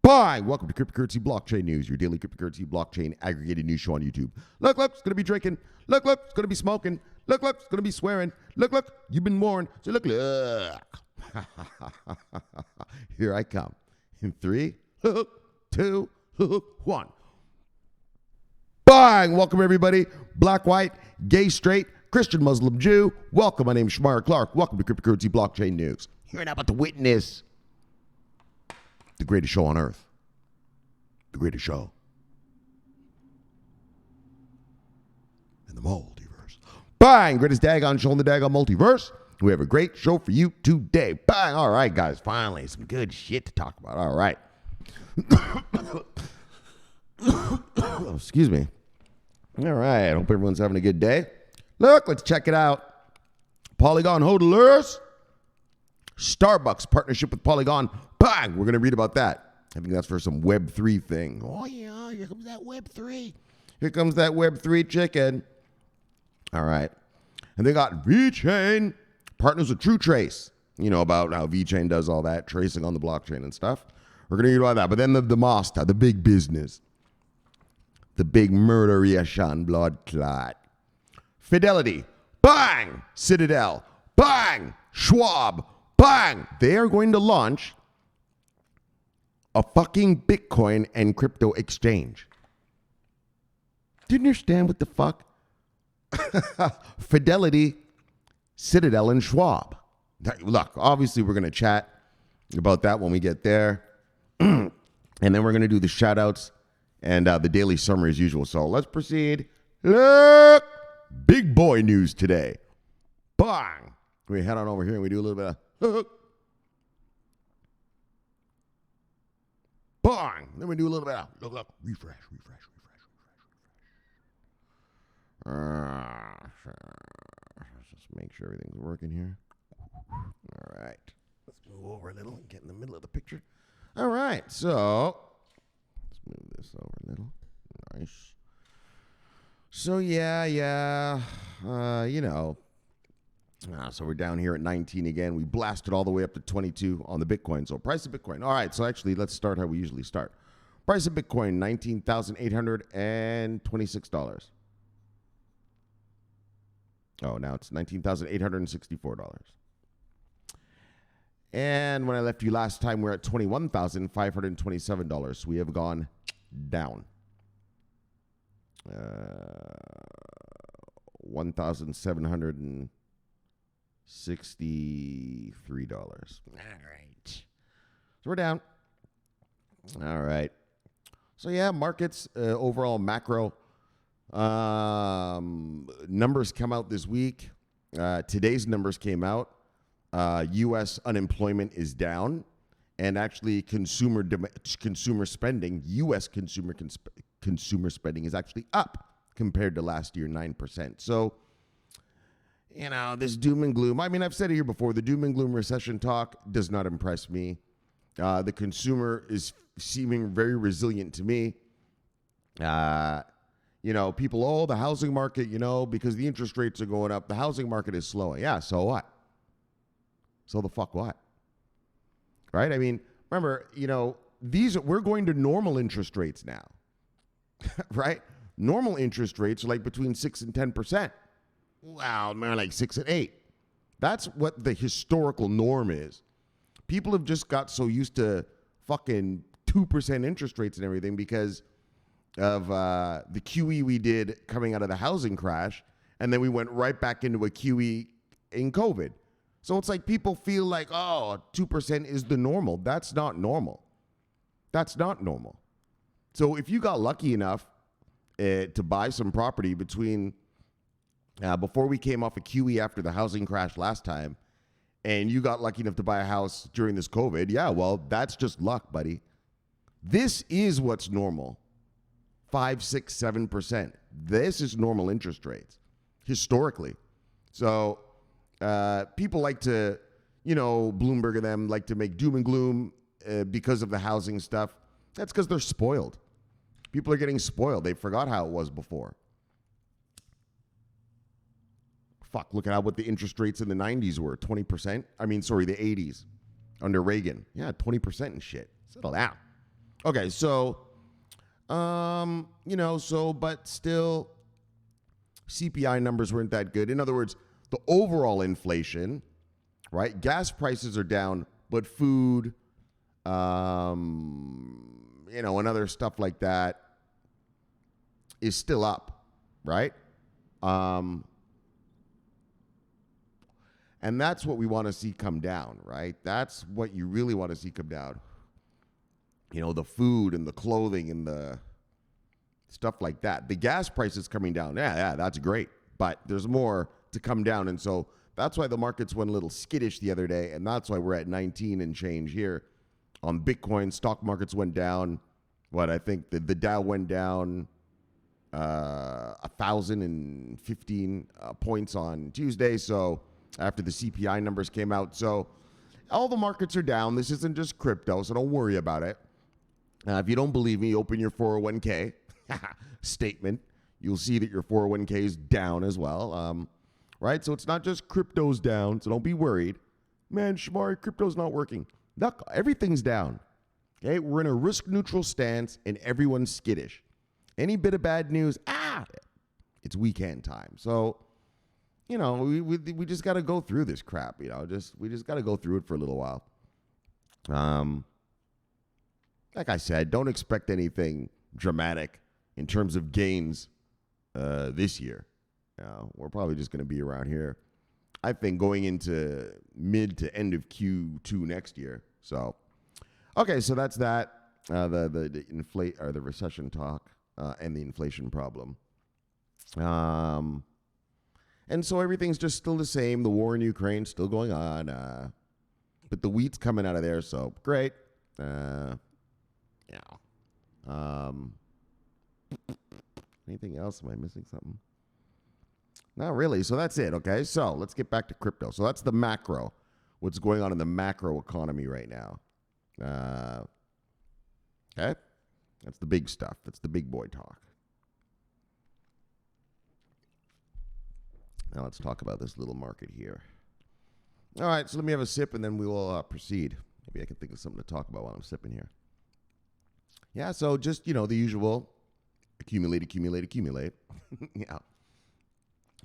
Bye. Welcome to Cryptocurrency Blockchain News, your daily cryptocurrency blockchain aggregated news show on YouTube. Look, it's going to be drinking. Look, it's going to be smoking. Look, it's going to be swearing. Look, you've been warned. So look. Here I come. In 3, 2, 1. Bang! Welcome, everybody. Black, white, gay, straight, Christian, Muslim, Jew. Welcome. My name is Shomari Clarke. Welcome to Cryptocurrency Blockchain News. You're now about to witness the greatest show on earth. The greatest show in the multiverse. Bang! Greatest daggone show in the daggone multiverse. We have a great show for you today. Bang! All right, guys. Finally, some good shit to talk about. All right. Oh, excuse me. All right. Hope everyone's having a good day. Look, let's check it out. Polygon hodlers. Starbucks partnership with Polygon. Bang! We're going to read about that. I think that's for some Web3 thing. Oh, yeah. Here comes that Web3. Here comes that Web3 chicken. All right. And they got VeChain partners with TruTrace. You know about how VeChain does all that, tracing on the blockchain and stuff. We're going to read about that. But then the master, the big business. The big murderation blood clot. Fidelity. Bang! Citadel. Bang! SCHWAB. Bang! They are going to launch a fucking Bitcoin and crypto exchange. Do you understand what the fuck? Fidelity, Citadel, and SCHWAB. Look, obviously we're going to chat about that when we get there. And then we're going to do the shout outs and the daily summary as usual. So let's proceed. Look! Big boy news today. Bang! We head on over here and we do a little bit of bang! Then we do a little bit of look, refresh. Let's just make sure everything's working here. All right. Let's move over a little and get in the middle of the picture. All right. So let's move this over a little. Nice. So yeah. So we're down here at 19 again. We blasted all the way up to 22 on the Bitcoin. So price of Bitcoin. All right. So actually, let's start how we usually start. Price of Bitcoin, $19,826. Oh, now it's $19,864. And when I left you last time, we're at $21,527. So we have gone down. $1,763. All right. So we're down. All right. So yeah, markets, overall macro numbers come out this week. Today's numbers came out. U.S. unemployment is down, and actually consumer spending, U.S. consumer spending is actually up compared to last year, 9%. So, this doom and gloom. I mean, I've said it here before. The doom and gloom recession talk does not impress me. The consumer is seeming very resilient to me. People, the housing market, because the interest rates are going up, the housing market is slowing. Yeah, so what? So the fuck what? Right? I mean, remember, we're going to normal interest rates now. Right? Normal interest rates are like between 6 and 10%. Wow, man, like 6 and 8. That's what the historical norm is. People have just got so used to fucking 2% interest rates and everything because of the QE we did coming out of the housing crash, and then we went right back into a QE in COVID. So it's like people feel like, 2% is the normal. That's not normal. That's not normal. So if you got lucky enough to buy some property between before we came off a QE after the housing crash last time, and you got lucky enough to buy a house during this COVID, yeah, well, that's just luck, buddy. This is what's normal. 5, 6, 7%. This is normal interest rates historically. So people like to, Bloomberg and them like to make doom and gloom because of the housing stuff. That's because they're spoiled. People are getting spoiled. They forgot how it was before. Fuck, look at what the interest rates in the 90s were. 20%. The 80s under Reagan. Yeah, 20% and shit. Settle down. Okay, so, but still, CPI numbers weren't that good. In other words, the overall inflation, right? Gas prices are down, but food, and other stuff like that is still up, right? And that's what we want to see come down, right? That's what you really want to see come down. The food and the clothing and the stuff like that. The gas prices coming down. Yeah, that's great. But there's more to come down. And so that's why the markets went a little skittish the other day. And that's why we're at 19 and change here. On Bitcoin, stock markets went down. I think the Dow went down 1,015 points on Tuesday. So after the CPI numbers came out. So all the markets are down. This isn't just crypto, so don't worry about it. If you don't believe me, open your 401k statement. You'll see that your 401k is down as well. Right? So it's not just crypto's down, so don't be worried. Man, Shomari, crypto's not working. Look, everything's down. Okay? We're in a risk-neutral stance, and everyone's skittish. Any bit of bad news, it's weekend time. So, we just got to go through this crap. We just got to go through it for a little while. Like I said, don't expect anything dramatic in terms of gains this year. We're probably just going to be around here, I think, going into mid to end of Q2 next year. So, okay, so that's that. The recession talk and the inflation problem. And so everything's just still the same. The war in Ukraine still going on. But the wheat's coming out of there, so great. Anything else? Am I missing something? Not really. So that's it. Okay. So let's get back to crypto. So that's the macro. What's going on in the macro economy right now? Okay. That's the big stuff. That's the big boy talk. Now let's talk about this little market here. All right. So let me have a sip and then we will proceed. Maybe I can think of something to talk about while I'm sipping here. Yeah, so just, the usual accumulate. Yeah.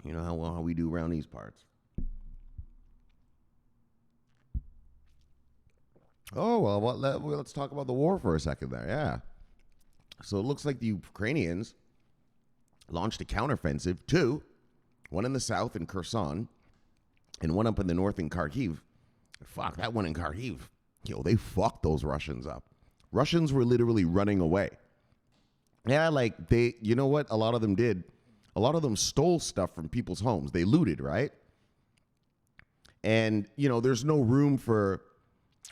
You know how we do around these parts. Oh, well, let's talk about the war for a second there. Yeah. So it looks like the Ukrainians launched a counteroffensive, two, one in the south in Kherson and one up in the north in Kharkiv. Fuck, that one in Kharkiv. They fucked those Russians up. Russians were literally running away. Yeah, you know what a lot of them did? A lot of them stole stuff from people's homes. They looted, right? And, there's no room for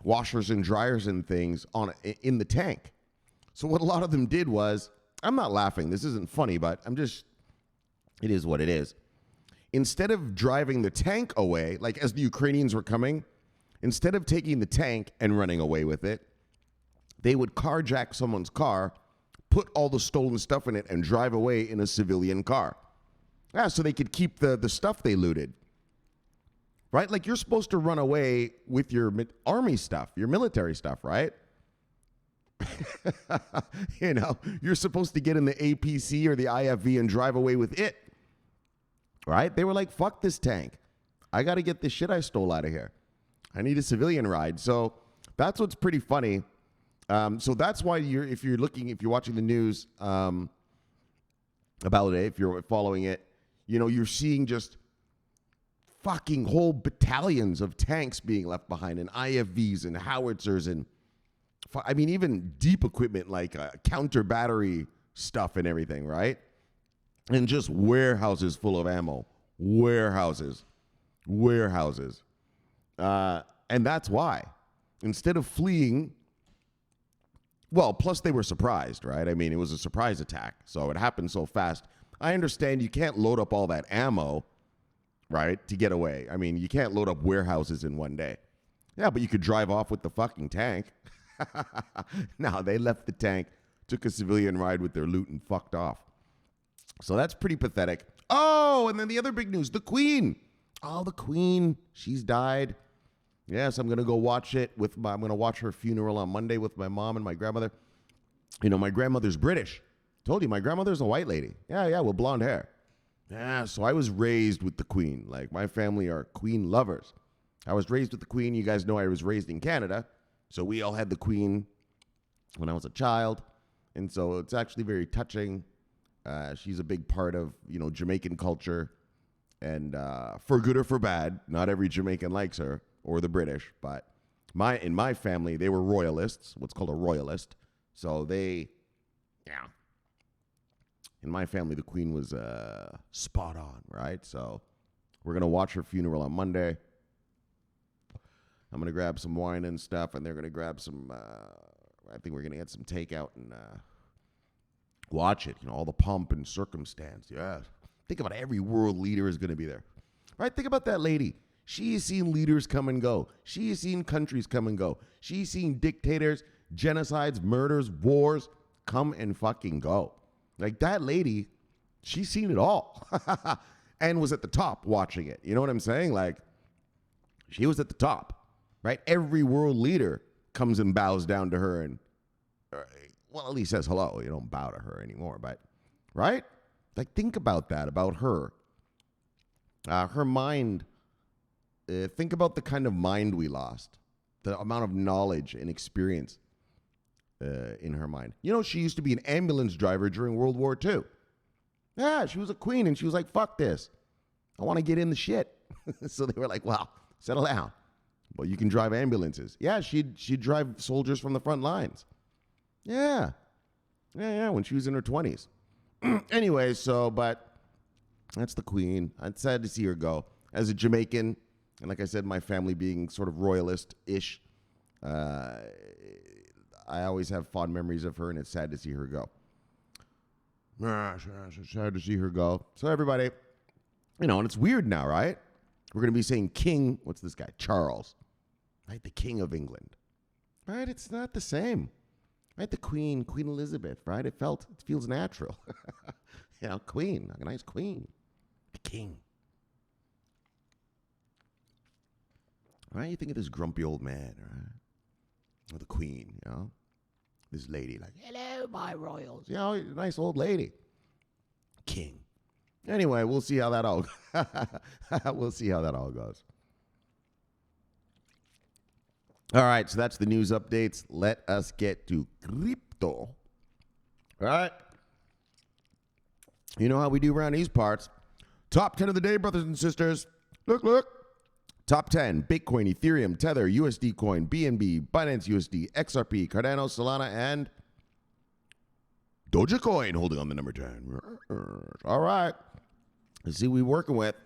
washers and dryers and things in the tank. So what a lot of them did was, I'm not laughing. This isn't funny, but it is what it is. Instead of driving the tank away, like as the Ukrainians were coming, instead of taking the tank and running away with it, they would carjack someone's car, put all the stolen stuff in it, and drive away in a civilian car. Yeah, so they could keep the stuff they looted. Right? Like you're supposed to run away with your army stuff, your military stuff, right? You're supposed to get in the APC or the IFV and drive away with it. Right? They were like, fuck this tank. I got to get this shit I stole out of here. I need a civilian ride. So that's what's pretty funny. So that's why if you're watching the news about it, if you're following it, you're seeing just fucking whole battalions of tanks being left behind and IFVs and howitzers and even deep equipment like counter battery stuff and everything, right? And just warehouses full of ammo. Warehouses. And that's why. Instead of fleeing... Well, plus they were surprised, right? It was a surprise attack, so it happened so fast. I understand you can't load up all that ammo, right, to get away. You can't load up warehouses in one day. Yeah, but you could drive off with the fucking tank. No, they left the tank, took a civilian ride with their loot, and fucked off. So that's pretty pathetic. Oh, and then the other big news, the Queen. Oh, the Queen, she's died. Yes, I'm going to go watch it I'm going to watch her funeral on Monday with my mom and my grandmother. My grandmother's British. Told you, my grandmother's a white lady. Yeah, with blonde hair. Yeah, so I was raised with the Queen. Like, my family are Queen lovers. I was raised with the Queen. You guys know I was raised in Canada. So we all had the Queen when I was a child. And so it's actually very touching. She's a big part of, Jamaican culture. And for good or for bad, not every Jamaican likes her, or the British. But in my family, they were royalists, what's called a royalist. So in my family, the Queen was spot on, right? So we're going to watch her funeral on Monday. I'm going to grab some wine and stuff, and they're going to grab some, I think we're going to get some takeout and watch it. All the pomp and circumstance. Yeah. Think about it. Every world leader is going to be there. Right? Think about that lady. She's seen leaders come and go. She's seen countries come and go. She's seen dictators, genocides, murders, wars come and fucking go. Like, that lady, she's seen it all. And was at the top watching it. You know what I'm saying? Like, she was at the top. Right? Every world leader comes and bows down to her and, well, at least says hello. You don't bow to her anymore, but, right? Like, think about that, about her. Her mind, think about the kind of mind we lost, the amount of knowledge and experience in her mind. She used to be an ambulance driver during World War II. Yeah, she was a queen, and she was like, fuck this. I want to get in the shit. So they were like, well, settle down. Well, you can drive ambulances. Yeah, she'd drive soldiers from the front lines. Yeah, when she was in her 20s. Anyway, but that's the Queen. I'm sad to see her go. As a Jamaican, and like I said, my family being sort of royalist-ish, I always have fond memories of her, and it's sad to see her go. Sad to see her go. So everybody, and it's weird now, right? We're going to be saying King, what's this guy? Charles, right? The King of England, right? It's not the same, right? The Queen Elizabeth, right? It feels natural. Queen, like a nice queen. The King. Right? You think of this grumpy old man, right? Or the Queen, This lady, like, hello, my royals. Nice old lady. King. Anyway, we'll see how that all goes. All right, so that's the news updates. Let us get to crypto. All right. You know how we do around these parts. Top 10 of the day, brothers and sisters. Look. Top 10, Bitcoin, Ethereum, Tether, USD Coin, BNB, Binance USD, XRP, Cardano, Solana, and Dogecoin holding on the number 10. All right. Let's see what we're working with.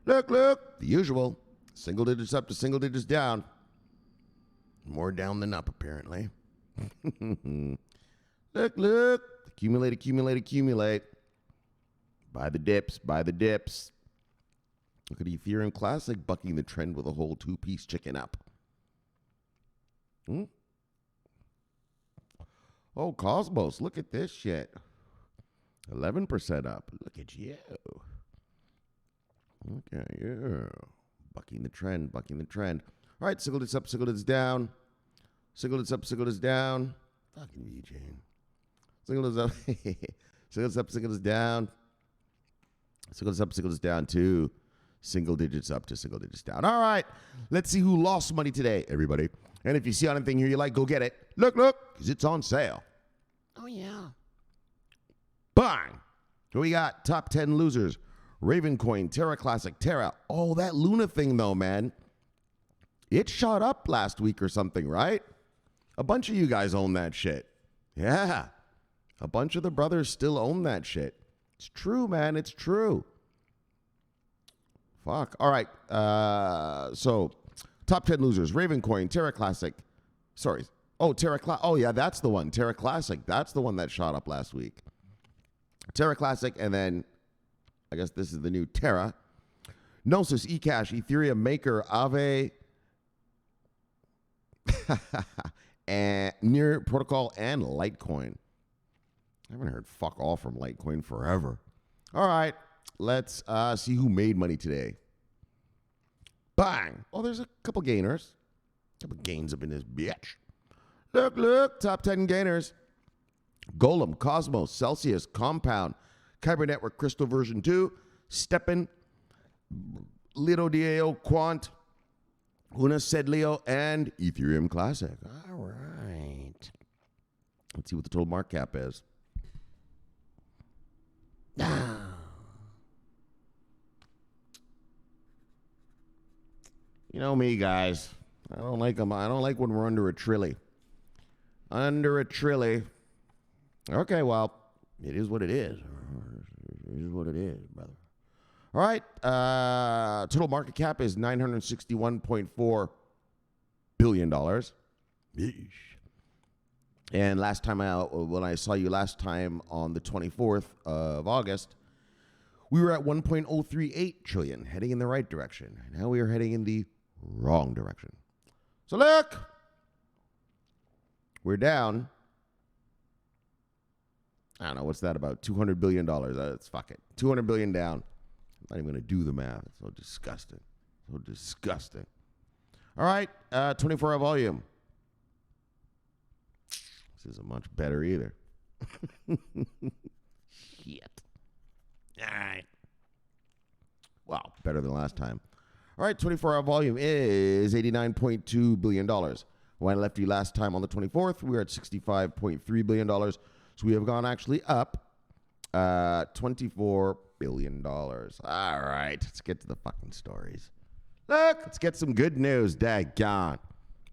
Look. The usual. Single digits up to single digits down. More down than up, apparently. Look. Accumulate. Buy the dips. Look at Ethereum Classic bucking the trend with a whole two-piece chicken up. Oh, Cosmos, look at this shit. 11% up. Look at you. Okay, yeah. Bucking the trend. All right, single digits up, single digits down. Single digits up, single digits down. Fucking VeChain. Single digits up. Single digits up, single digits down. Single digits up, single digits down too. Single digits up to single digits down. All right, let's see who lost money today, everybody. And if you see anything here you like, go get it. Look, because it's on sale. Oh, yeah. Bang. Who we got? Top 10 losers. Ravencoin, Terra Classic, Terra. Oh, that Luna thing, though, man. It shot up last week or something, right? A bunch of you guys own that shit. Yeah. A bunch of the brothers still own that shit. It's true, man. It's true. Fuck. All right. So, top 10 losers. Ravencoin, Terra Classic. Sorry. Oh, Terra Classic. Oh, yeah, that's the one. Terra Classic. That's the one that shot up last week. Terra Classic, and then I guess this is the new Terra. Gnosis, eCash, Ethereum, Maker, Ave, and Near Protocol, and Litecoin. I haven't heard fuck all from Litecoin forever. All right, let's see who made money today. Bang! Oh, there's a couple gainers. A couple gains up in this bitch. Look, top 10 gainers. Golem, Cosmos, Celsius, Compound, Kyber Network Crystal version 2, Steppen, Lido DAO, Quant, Una Sedlio, and Ethereum Classic. All right. Let's see what the total market cap is. You know me, guys. I don't like them. I don't like when we're under a trilly. Under a trilly. Okay, well, it is what it is. It is what it is, brother. All right. Total market cap is $961.4 billion. Yeesh. And last time when I saw you last time on the 24th of August, we were at 1.038 trillion, heading in the right direction. Now we are heading in the wrong direction. So look, we're down. I don't know, what's that about? $200 billion. That's fuck it. $200 billion down. I'm not even going to do the math. It's so disgusting. So disgusting. All right, 24-hour volume. This isn't much better either. Shit. All right. Well, better than last time. All right, 24-hour volume is $89.2 billion. When I left you last time on the 24th, we were at $65.3 billion. So we have gone actually up $24 billion. All right, let's get to the fucking stories. Look, let's get some good news, daggone.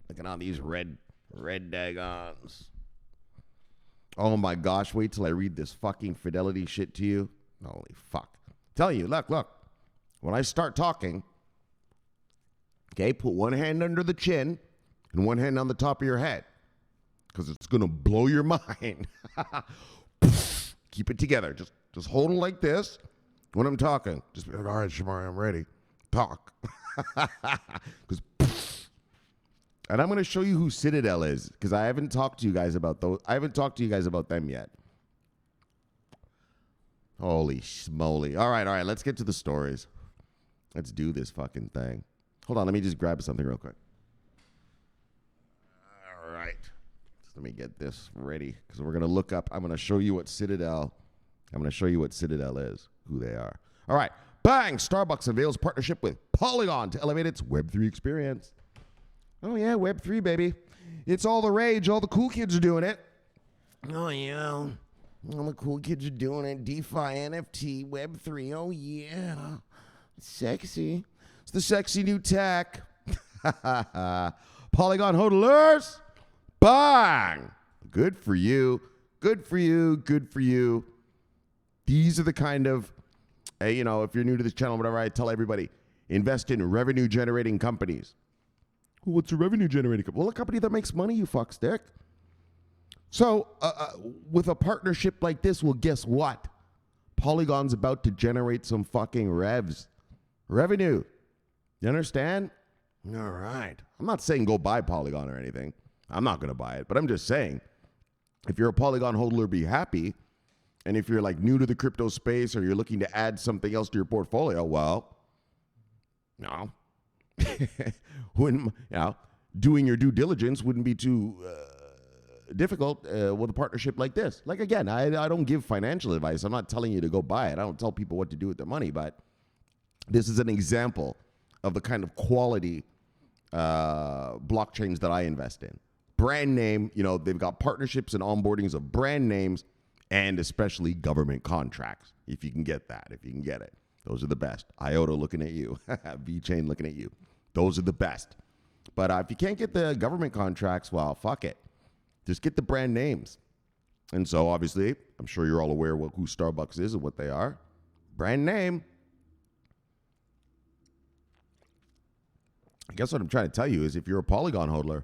Looking on these red daggons. Oh my gosh, wait till I read this fucking Fidelity shit to you. Holy fuck. Tell you, look. When I start talking, okay, put one hand under the chin and one hand on the top of your head. Because it's going to blow your mind. Keep it together. Just hold it like this when I'm talking. Just be like, all right, Shomari, I'm ready. Talk. And I'm going to show you who Citadel is, because I haven't talked to you guys about those. I haven't talked to you guys about them yet. Holy schmoly. All right. Let's get to the stories. Let's do this fucking thing. Hold on. Let me just grab something real quick. All right. Let me get this ready, because we're going to look up. I'm going to show you what Citadel is, who they are. All right. Bang! Starbucks unveils partnership with Polygon to elevate its Web3 experience. Oh, yeah, Web3, baby. It's all the rage. All the cool kids are doing it. Oh, yeah. All the cool kids are doing it. DeFi, NFT, Web3. Oh, yeah. It's sexy. It's the sexy new tech. Polygon hodlers. Bang! Good for you. Good for you. Good for you. These are the kind of, if you're new to this channel, whatever, I tell everybody, invest in revenue-generating companies. What's a revenue-generating company? Well, a company that makes money, you fuckstick. So, with a partnership like this, well, guess what? Polygon's about to generate some fucking revenue. You understand? All right. I'm not saying go buy Polygon or anything. I'm not going to buy it, but I'm just saying, if you're a Polygon holder, be happy. And if you're like new to the crypto space or you're looking to add something else to your portfolio, well, no. Doing your due diligence wouldn't be too difficult with a partnership like this. Like, again, I don't give financial advice. I'm not telling you to go buy it. I don't tell people what to do with their money, but this is an example of the kind of quality blockchains that I invest in. Brand name, they've got partnerships and onboardings of brand names and especially government contracts. If you can get that, if you can get it. Those are the best. IOTA looking at you. VeChain looking at you. Those are the best. But if you can't get the government contracts, well, fuck it. Just get the brand names. And so, obviously, I'm sure you're all aware who Starbucks is and what they are. Brand name. I guess what I'm trying to tell you is if you're a Polygon hodler,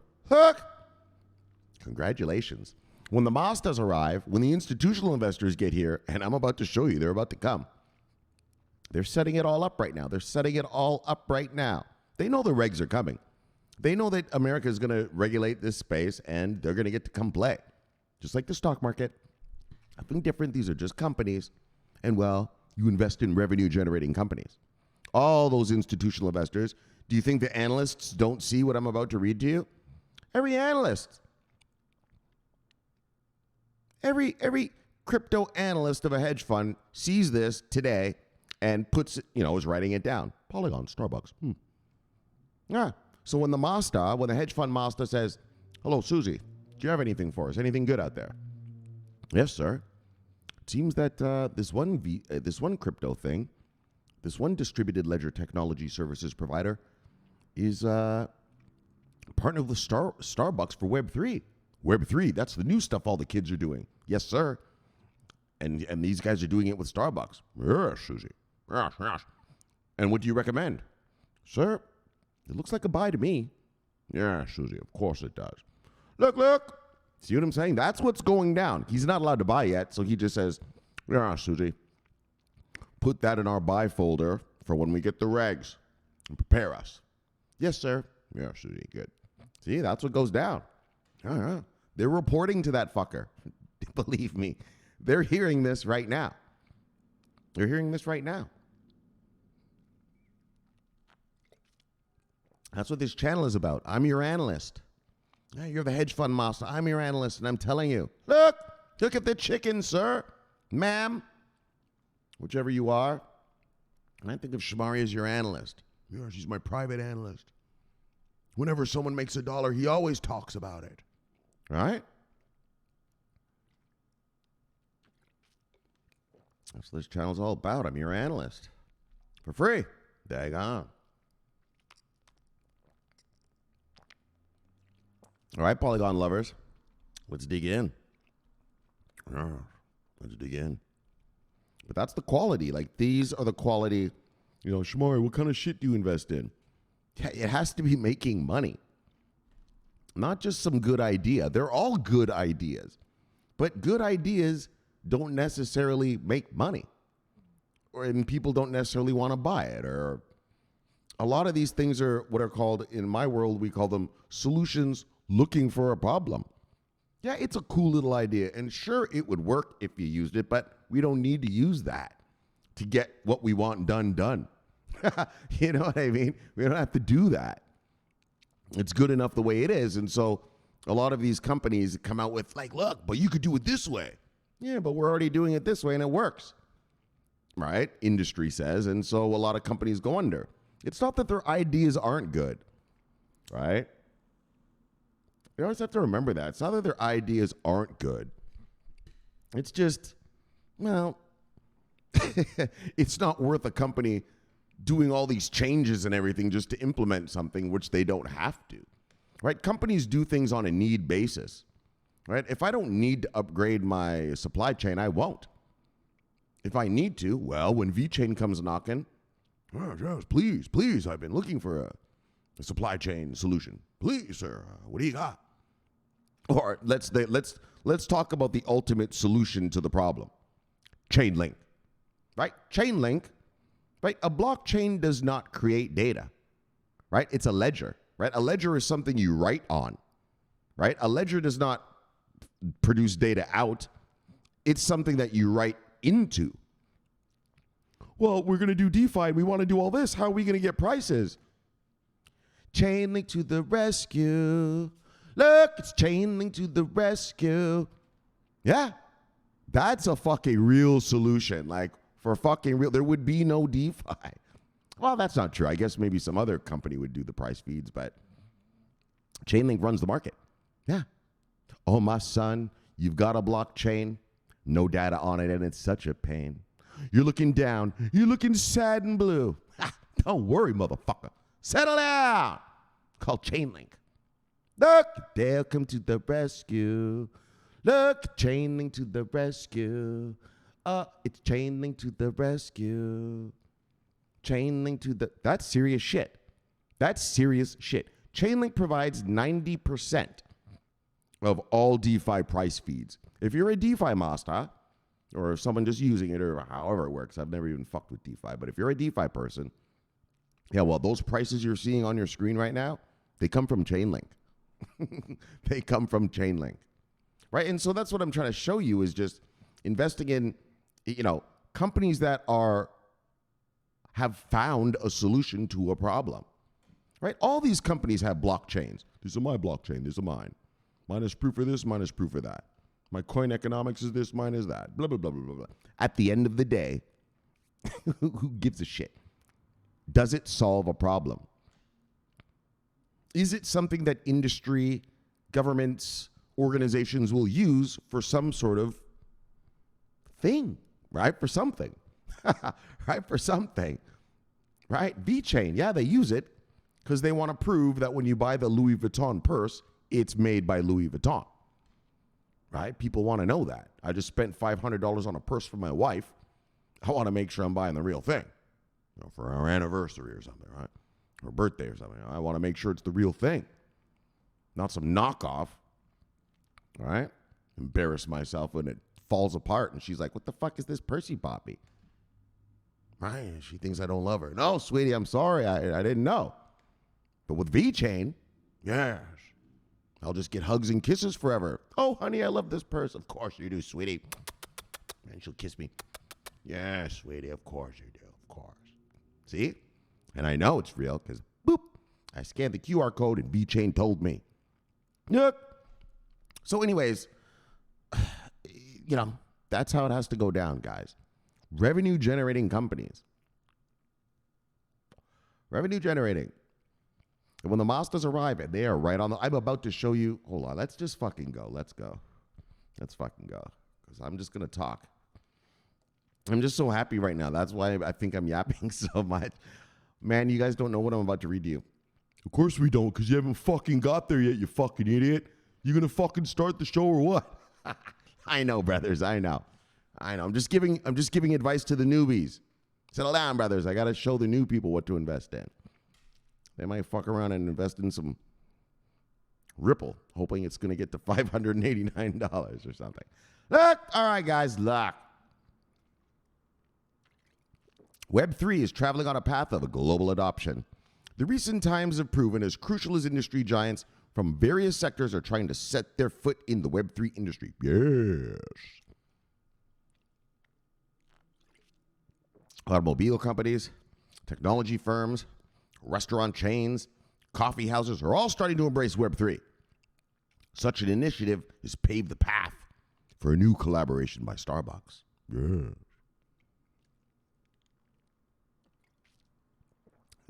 congratulations. When the Mazdas arrive, when the institutional investors get here, and I'm about to show you, they're about to come. They're setting it all up right now. They know the regs are coming. They know that America is going to regulate this space, and they're going to get to come play. Just like the stock market. Nothing different. These are just companies. And, well, you invest in revenue-generating companies. All those institutional investors, do you think the analysts don't see what I'm about to read to you? Every analyst Every crypto analyst of a hedge fund sees this today and puts it, is writing it down. Polygon, Starbucks. Yeah. So when the hedge fund master says, "Hello, Susie, do you have anything for us? Anything good out there?" "Yes, sir. It seems that this one crypto thing, this one distributed ledger technology services provider is partnered with Starbucks for Web3. Web3, that's the new stuff all the kids are doing." "Yes, sir. And these guys are doing it with Starbucks." "Yes, Susie. Yes, yes. And what do you recommend?" "Sir, it looks like a buy to me." "Yeah, Susie, of course it does. Look. See what I'm saying? That's what's going down. He's not allowed to buy yet, so he just says, "Yeah, Susie, put that in our buy folder for when we get the regs and prepare us." "Yes, sir." "Yeah, Susie, good." See, that's what goes down. They're reporting to that fucker. Believe me, they're hearing this right now. That's what this channel is about. I'm your analyst. Yeah, you're the hedge fund master. I'm your analyst, and I'm telling you, look at the chicken, sir, ma'am, whichever you are. And I think of Shomari as your analyst. "Yeah, she's my private analyst. Whenever someone makes $1, he always talks about it." Right? That's what this channel's all about. I'm your analyst. For free. Daggone. All right, Polygon lovers, let's dig in. Let's dig in. But that's the quality. Like, these are the quality, Shomari, what kind of shit do you invest in? Yeah, it has to be making money. Not just some good idea. They're all good ideas. But good ideas don't necessarily make money. And people don't necessarily want to buy it. Or a lot of these things are what are called, in my world, we call them solutions looking for a problem. Yeah, it's a cool little idea. And sure, it would work if you used it, but we don't need to use that to get what we want done. You know what I mean? We don't have to do that. It's good enough the way it is. And so a lot of these companies come out with like, look, but you could do it this way. Yeah, but we're already doing it this way and it works. Right? Industry says. And so a lot of companies go under. It's not that their ideas aren't good. Right? You always have to remember that. It's not that their ideas aren't good. It's just, well, it's not worth a company doing all these changes and everything just to implement something which they don't have to. Right? Companies do things on a need basis. Right? If I don't need to upgrade my supply chain, I won't. If I need to, well, when VeChain comes knocking, "Oh, yes, please, I've been looking for a supply chain solution. Please, sir, what do you got?" Or let's talk about the ultimate solution to the problem. Chainlink. Right? Chainlink, right? A blockchain does not create data. Right? It's a ledger. Right? A ledger is something you write on. Right? A ledger does not produce data out. It's something that you write into. Well, we're going to do DeFi. We want to do all this. How are we going to get prices? Chainlink to the rescue. Look, it's Chainlink to the rescue. Yeah, that's a fucking real solution. Like, for fucking real, there would be no DeFi. Well, that's not true. I guess maybe some other company would do the price feeds, but Chainlink runs the market. Yeah. Oh, my son, you've got a blockchain, no data on it, and it's such a pain. You're looking down. You're looking sad and blue. Don't worry, motherfucker. Settle down. Called Chainlink. Look, they'll come to the rescue. Look, Chainlink to the rescue. It's Chainlink to the rescue. Chainlink to the... That's serious shit. That's serious shit. Chainlink provides 90% of all DeFi price feeds. If you're a DeFi master, or someone just using it, or however it works, I've never even fucked with DeFi, but if you're a DeFi person, yeah, well, those prices you're seeing on your screen right now, they come from Chainlink. They come from Chainlink. Right? And so that's what I'm trying to show you is just investing in, companies that have found a solution to a problem. Right? All these companies have blockchains. This is my blockchain. This is mine. Mine is proof of this. Mine is proof of that. My coin economics is this, mine is that. Blah, blah, blah, blah, blah. At the end of the day, who gives a shit? Does it solve a problem? Is it something that industry, governments, organizations will use for some sort of thing, right? For something, right? For something, right? VeChain, yeah, they use it because they want to prove that when you buy the Louis Vuitton purse, it's made by Louis Vuitton, right? People want to know that. I just spent $500 on a purse for my wife. I want to make sure I'm buying the real thing, you know, for our anniversary or something, right? Or birthday or something. I want to make sure it's the real thing, not some knockoff, right? Embarrass myself when it falls apart and she's like, what the fuck is this Percy Poppy? Right? She thinks I don't love her. No, sweetie, I'm sorry. I didn't know. But with VeChain, yes, I'll just get hugs and kisses forever. Oh, honey, I love this purse. Of course you do, sweetie. And she'll kiss me. Yeah, sweetie, of course you do. Of course. See? And I know it's real because, boop, I scanned the QR code and VeChain told me. Yep. So anyways, you know, that's how it has to go down, guys. Revenue generating companies. Revenue generating. And when the masters arrive, and they are right on the, I'm about to show you, hold on, let's just fucking go. Let's go. Let's fucking go. Because I'm just going to talk. I'm just so happy right now. That's why I think I'm yapping so much. Man, you guys don't know what I'm about to read to you. Of course we don't, because you haven't fucking got there yet, you fucking idiot. You gonna fucking start the show or what? I know, brothers. I know. I'm just giving advice to the newbies. Settle down, brothers. I gotta show the new people what to invest in. They might fuck around and invest in some Ripple, hoping it's gonna get to $589 or something. Look, all right, guys, look. Web3 is traveling on a path of a global adoption. The recent times have proven as crucial as industry giants from various sectors are trying to set their foot in the Web3 industry. Yes. Automobile companies, technology firms, restaurant chains, coffee houses are all starting to embrace Web3. Such an initiative has paved the path for a new collaboration by Starbucks. Yes.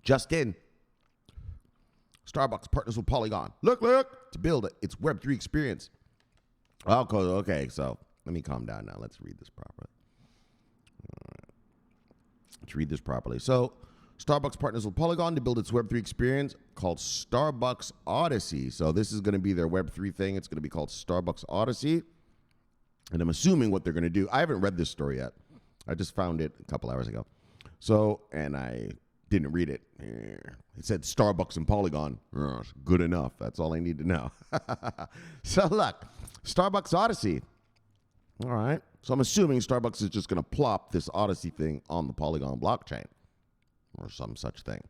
Just in, Starbucks partners with Polygon. Look, to build its Web3 experience. Okay, so let me calm down now. Let's read this properly. Let's read this properly. So, Starbucks partners with Polygon to build its Web3 experience called Starbucks Odyssey. So, this is going to be their Web3 thing. It's going to be called Starbucks Odyssey. And I'm assuming what they're going to do. I haven't read this story yet. I just found it a couple hours ago. So, and I didn't read it. It said Starbucks and Polygon. Good enough. That's all I need to know. So look, Starbucks Odyssey. All right. So I'm assuming Starbucks is just going to plop this Odyssey thing on the Polygon blockchain or some such thing.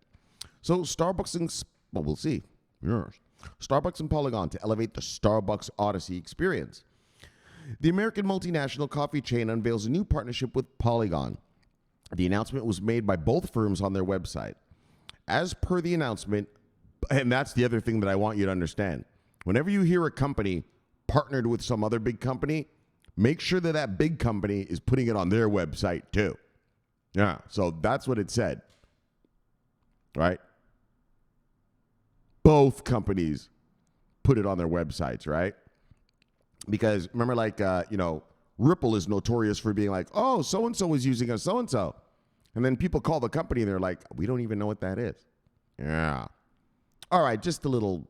So Starbucks and, well, we'll see. Yes. Starbucks and Polygon to elevate the Starbucks Odyssey experience. The American multinational coffee chain unveils a new partnership with Polygon. The announcement was made by both firms on their website. As per the announcement, and that's the other thing that I want you to understand. Whenever you hear a company partnered with some other big company, make sure that that big company is putting it on their website too. Yeah, so that's what it said, right? Both companies put it on their websites, right? Because remember, like, Ripple is notorious for being like, oh, so-and-so is using a so-and-so. And then people call the company and they're like, we don't even know what that is. Yeah. All right, just a little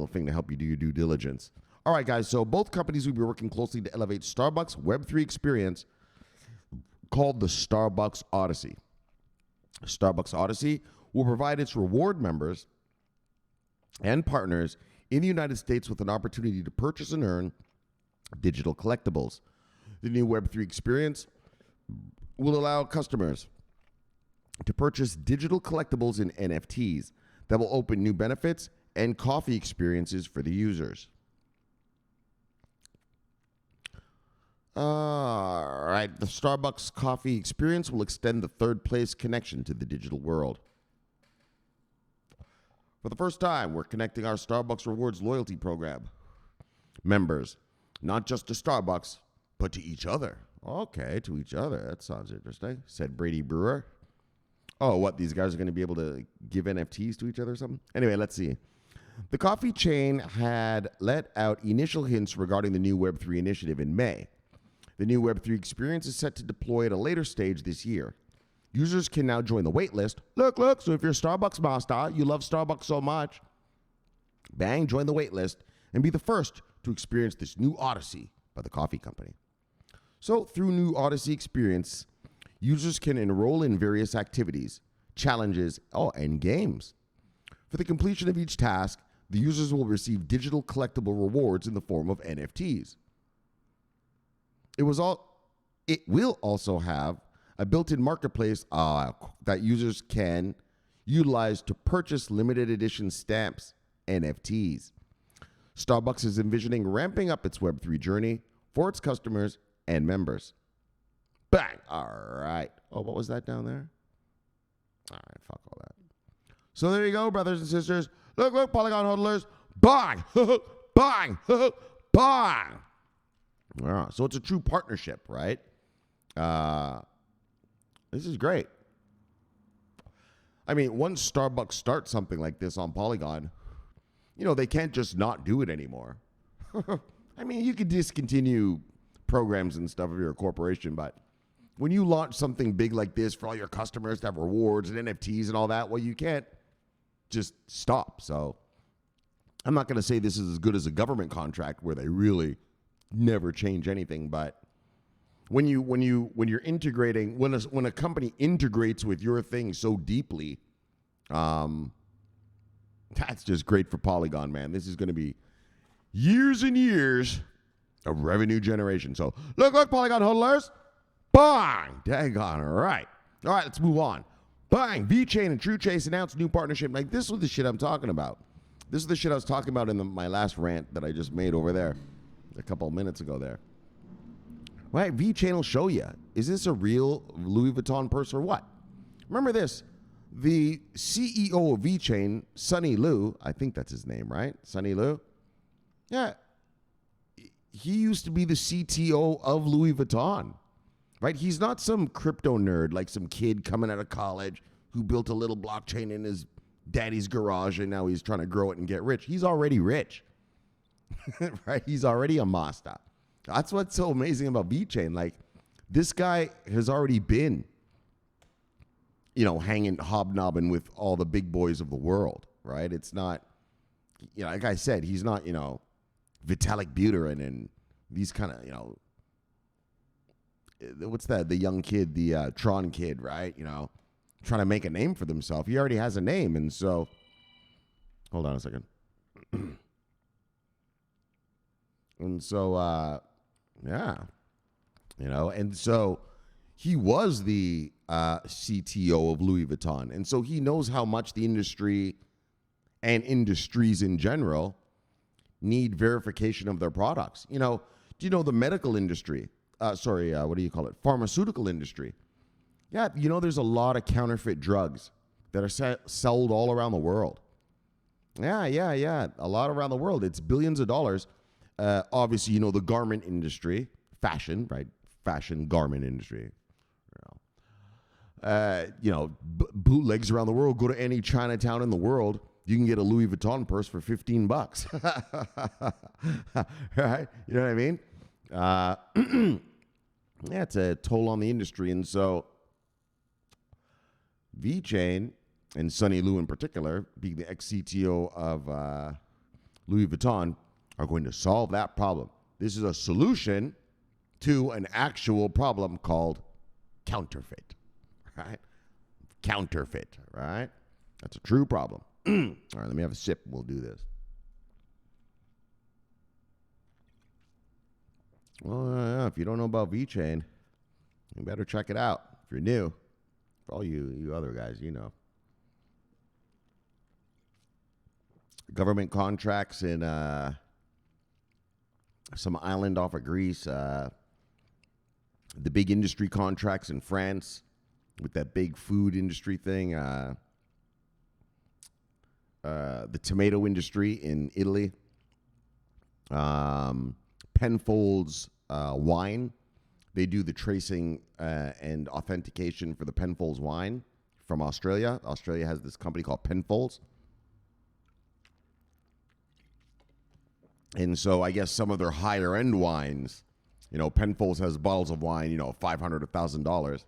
thing to help you do your due diligence. All right, guys, so both companies will be working closely to elevate Starbucks Web3 experience called the Starbucks Odyssey. Starbucks Odyssey will provide its reward members and partners in the United States with an opportunity to purchase and earn digital collectibles. The new Web3 experience will allow customers to purchase digital collectibles and NFTs that will open new benefits and coffee experiences for the users. All right, the Starbucks coffee experience will extend the third place connection to the digital world. For the first time, we're connecting our Starbucks Rewards loyalty program members, not just to Starbucks, but to each other. Okay, to each other. That sounds interesting, said Brady Brewer. Oh, what? These guys are going to be able to give NFTs to each other or something? Anyway, let's see. The coffee chain had let out initial hints regarding the new Web3 initiative in May. The new Web3 experience is set to deploy at a later stage this year. Users can now join the waitlist. Look, so if you're a Starbucks master, you love Starbucks so much, bang, join the waitlist and be the first to experience this new Odyssey by the coffee company. So through new Odyssey experience, users can enroll in various activities, challenges, and games. For the completion of each task, the users will receive digital collectible rewards in the form of NFTs. It will also have a built-in marketplace that users can utilize to purchase limited edition stamps, NFTs. Starbucks is envisioning ramping up its Web3 journey for its customers and members. Bang! All right. Oh, what was that down there? All right, fuck all that. So there you go, brothers and sisters. Look, Polygon hodlers. Bang! Bang! Bang! So it's a true partnership, right? This is great. I mean, once Starbucks starts something like this on Polygon, they can't just not do it anymore. I mean, you could discontinue programs and stuff if you're a corporation, but when you launch something big like this for all your customers to have rewards and NFTs and all that, well, you can't just stop. So I'm not going to say this is as good as a government contract where they really never change anything, but when you're integrating, when a company integrates with your thing so deeply, that's just great for Polygon, man. This is going to be years and years of revenue generation. So look, Polygon hodlers. Bang! Daggone. All right, let's move on. Bang! VeChain and TruTrace announced new partnership. Like, this was the shit I'm talking about. This is the shit I was talking about in my last rant that I just made over there a couple of minutes ago there. Right, VeChain will show you. Is this a real Louis Vuitton purse or what? Remember this. The CEO of VeChain, Sunny Liu, I think that's his name, right? Sunny Liu? Yeah. He used to be the CTO of Louis Vuitton, right? He's not some crypto nerd like some kid coming out of college who built a little blockchain in his daddy's garage and now he's trying to grow it and get rich. He's already rich, right? He's already a master. That's what's so amazing about VeChain. Like, this guy has already been, hobnobbing with all the big boys of the world, right? It's not, like I said, he's not, Vitalik Buterin and these kind of, what's that? The young kid, the Tron kid, right? Trying to make a name for themselves. He already has a name. And so, hold on a second. And so, and so he was the CTO of Louis Vuitton. And so he knows how much the industry and industries in general need verification of their products. Do you know the medical industry? What do you call it? Pharmaceutical industry. Yeah, there's a lot of counterfeit drugs that are sold all around the world. Yeah. A lot around the world. It's billions of dollars. Obviously, the garment industry, fashion, right? Fashion, garment industry. Bootlegs around the world. Go to any Chinatown in the world. You can get a Louis Vuitton purse for $15. Right? You know what I mean? Yeah, it's a toll on the industry. And so VeChain and Sunny Liu in particular, being the ex-CTO of Louis Vuitton, are going to solve that problem. This is a solution to an actual problem called counterfeit, right? Counterfeit, right? That's a true problem. All right, let me have a sip and we'll do this. Well, if you don't know about VeChain, you better check it out. If you're new, for all you other guys, government contracts in some island off of Greece, the big industry contracts in France with that big food industry thing, the tomato industry in Italy, Penfolds wine. They do the tracing and authentication for the Penfolds wine from Australia. Australia has this company called Penfolds. And so I guess some of their higher end wines, Penfolds has bottles of wine, $500, $1,000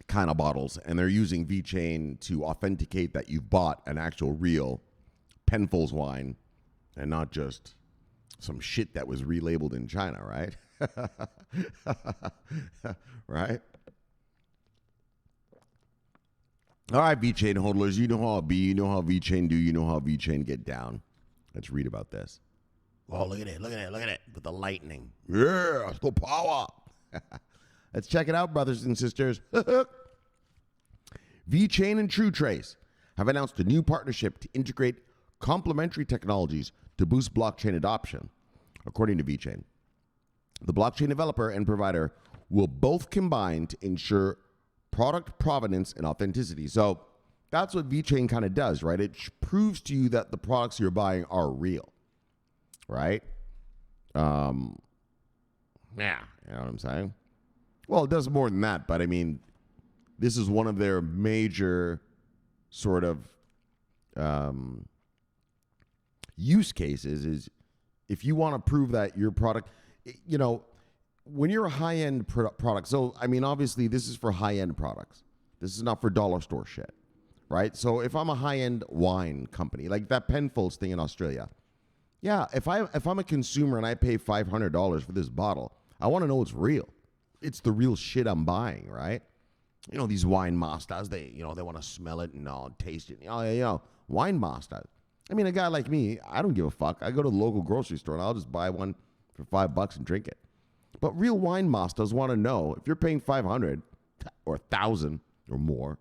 kind of bottles. And they're using VeChain to authenticate that you've bought an actual real Penfolds wine and not just some shit that was relabeled in China, right? Right? All right, VeChain hodlers, you know how it be. You know how VeChain do. You know how VeChain get down. Let's read about this. Oh, look at it. Look at it. Look at it. With the lightning. Yeah, it's the power. Let's check it out, brothers and sisters. VeChain and TruTrace have announced a new partnership to integrate complementary technologies to boost blockchain adoption, according to VeChain. The blockchain developer and provider will both combine to ensure product provenance and authenticity. So that's what VeChain kind of does, right? It proves to you that the products you're buying are real, right? Yeah, you know what I'm saying? Well, it does more than that, but I mean, this is one of their major sort of use cases is if you want to prove that your product, when you're a high-end product, so, I mean, obviously, this is for high-end products. This is not for dollar store shit, right? So if I'm a high-end wine company, like that Penfolds thing in Australia, yeah, if I'm a consumer and I pay $500 for this bottle, I want to know it's real. It's the real shit I'm buying, right? These wine masters, they want to smell it and taste it. Wine masters. I mean, a guy like me, I don't give a fuck. I go to the local grocery store and I'll just buy one for $5 and drink it. But real wine masters want to know if you're paying $500 or $1,000 or more.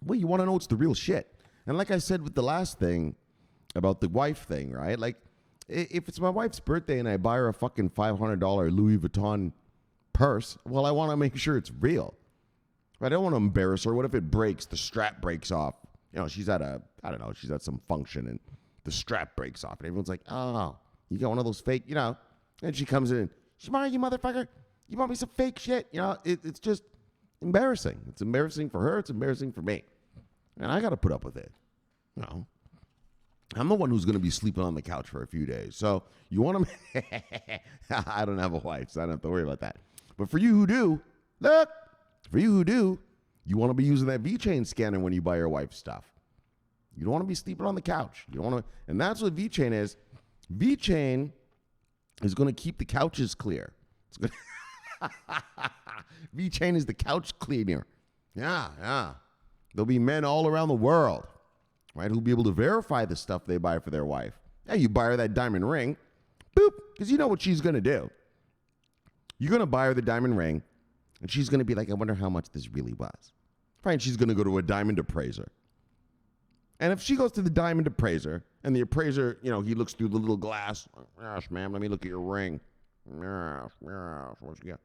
Well, you want to know it's the real shit. And like I said with the last thing about the wife thing, right? Like, if it's my wife's birthday and I buy her a fucking $500 Louis Vuitton purse, well, I want to make sure it's real. I don't want to embarrass her. What if it breaks? The strap breaks off. She's at she's at some function and the strap breaks off. And everyone's like, oh, you got one of those fake, And she comes in and, Shomari, you motherfucker, you bought me some fake shit. It's just embarrassing. It's embarrassing for her. It's embarrassing for me. And I got to put up with it. I'm the one who's going to be sleeping on the couch for a few days. So you want to, I don't have a wife, so I don't have to worry about that. But for you who do, you want to be using that VeChain scanner when you buy your wife's stuff. You don't want to be sleeping on the couch. You don't want to, and that's what VeChain is. VeChain is going to keep the couches clear. VeChain is the couch cleaner. Yeah. There'll be men all around the world, right, who'll be able to verify the stuff they buy for their wife. Yeah, you buy her that diamond ring, boop, because you know what she's going to do. You're going to buy her the diamond ring, and she's going to be like, I wonder how much this really was. Right, and she's going to go to a diamond appraiser. And if she goes to the diamond appraiser, and the appraiser, he looks through the little glass. Yes, ma'am, let me look at your ring. Yes, what you got?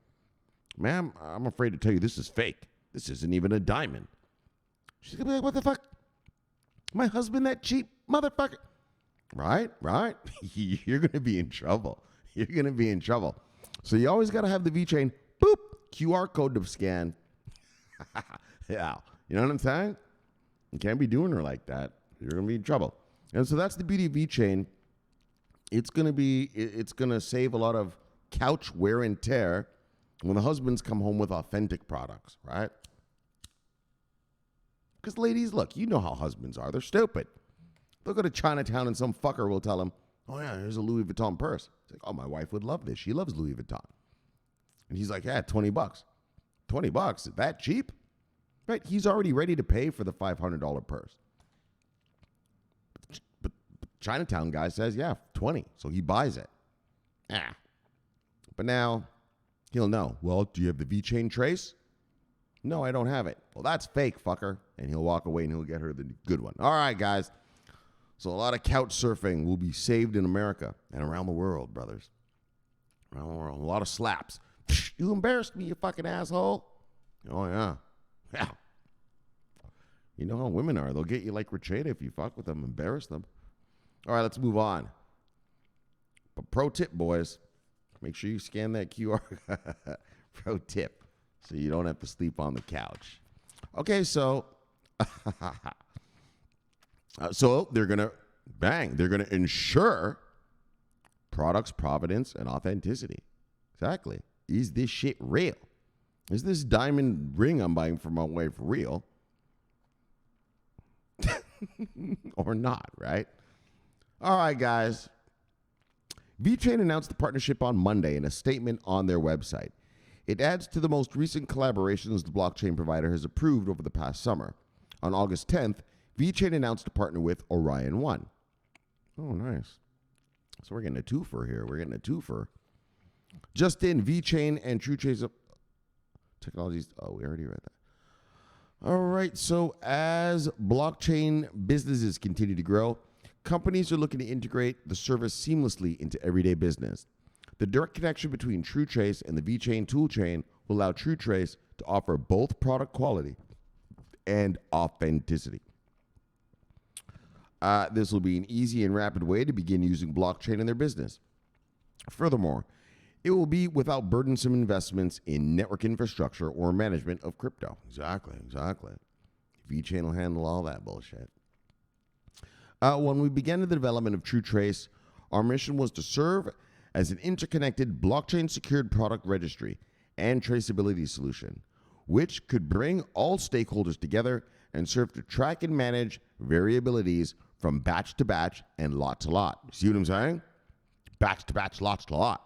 Ma'am, I'm afraid to tell you this is fake. This isn't even a diamond. She's going to be like, what the fuck? My husband that cheap motherfucker? Right? You're going to be in trouble. So you always got to have the VeChain, boop, QR code to scan. Yeah. You know what I'm saying? You can't be doing her like that. You're going to be in trouble. And so that's the beauty of VeChain. It's going to save a lot of couch wear and tear when the husbands come home with authentic products, right? Because ladies, look, you know how husbands are. They're stupid. They'll go to Chinatown and some fucker will tell them, oh yeah, here's a Louis Vuitton purse. It's like, oh, my wife would love this. She loves Louis Vuitton. And he's like, yeah, $20. $20? Is that cheap? Right? He's already ready to pay for the $500 purse. But Chinatown guy says, yeah, 20. So he buys it. Yeah. But now he'll know, well, do you have the VeChain trace? No, I don't have it. Well, that's fake, fucker. And he'll walk away and he'll get her the good one. All right, guys. So a lot of couch surfing will be saved in America and around the world, brothers. Around the world. A lot of slaps. You embarrassed me, you fucking asshole. Oh, yeah. Yeah. You know how women are. They'll get you like Racheta if you fuck with them, embarrass them. All right, let's move on. But pro tip, boys, make sure you scan that QR. Pro tip, so you don't have to sleep on the couch. Okay, so so they're going to ensure products' provenance and authenticity. Exactly. Is this shit real? Is this diamond ring I'm buying for my wife real? Or not, right? All right, guys. VeChain announced the partnership on Monday in a statement on their website. It adds to the most recent collaborations the blockchain provider has approved over the past summer. On August 10th, VeChain announced to partner with Orion One. Oh, nice. So we're getting a twofer here. Just in, VeChain and TruTrace technologies. Oh, we already read that. All right. So as blockchain businesses continue to grow, companies are looking to integrate the service seamlessly into everyday business. The direct connection between TruTrace and the VeChain toolchain will allow TruTrace to offer both product quality and authenticity. This will be an easy and rapid way to begin using blockchain in their business. Furthermore, it will be without burdensome investments in network infrastructure or management of crypto. Exactly. VeChain will handle all that bullshit. When we began the development of TruTrace, our mission was to serve as an interconnected blockchain-secured product registry and traceability solution, which could bring all stakeholders together and serve to track and manage variabilities from batch to batch and lot to lot. See what I'm saying? Batch to batch, lot to lot.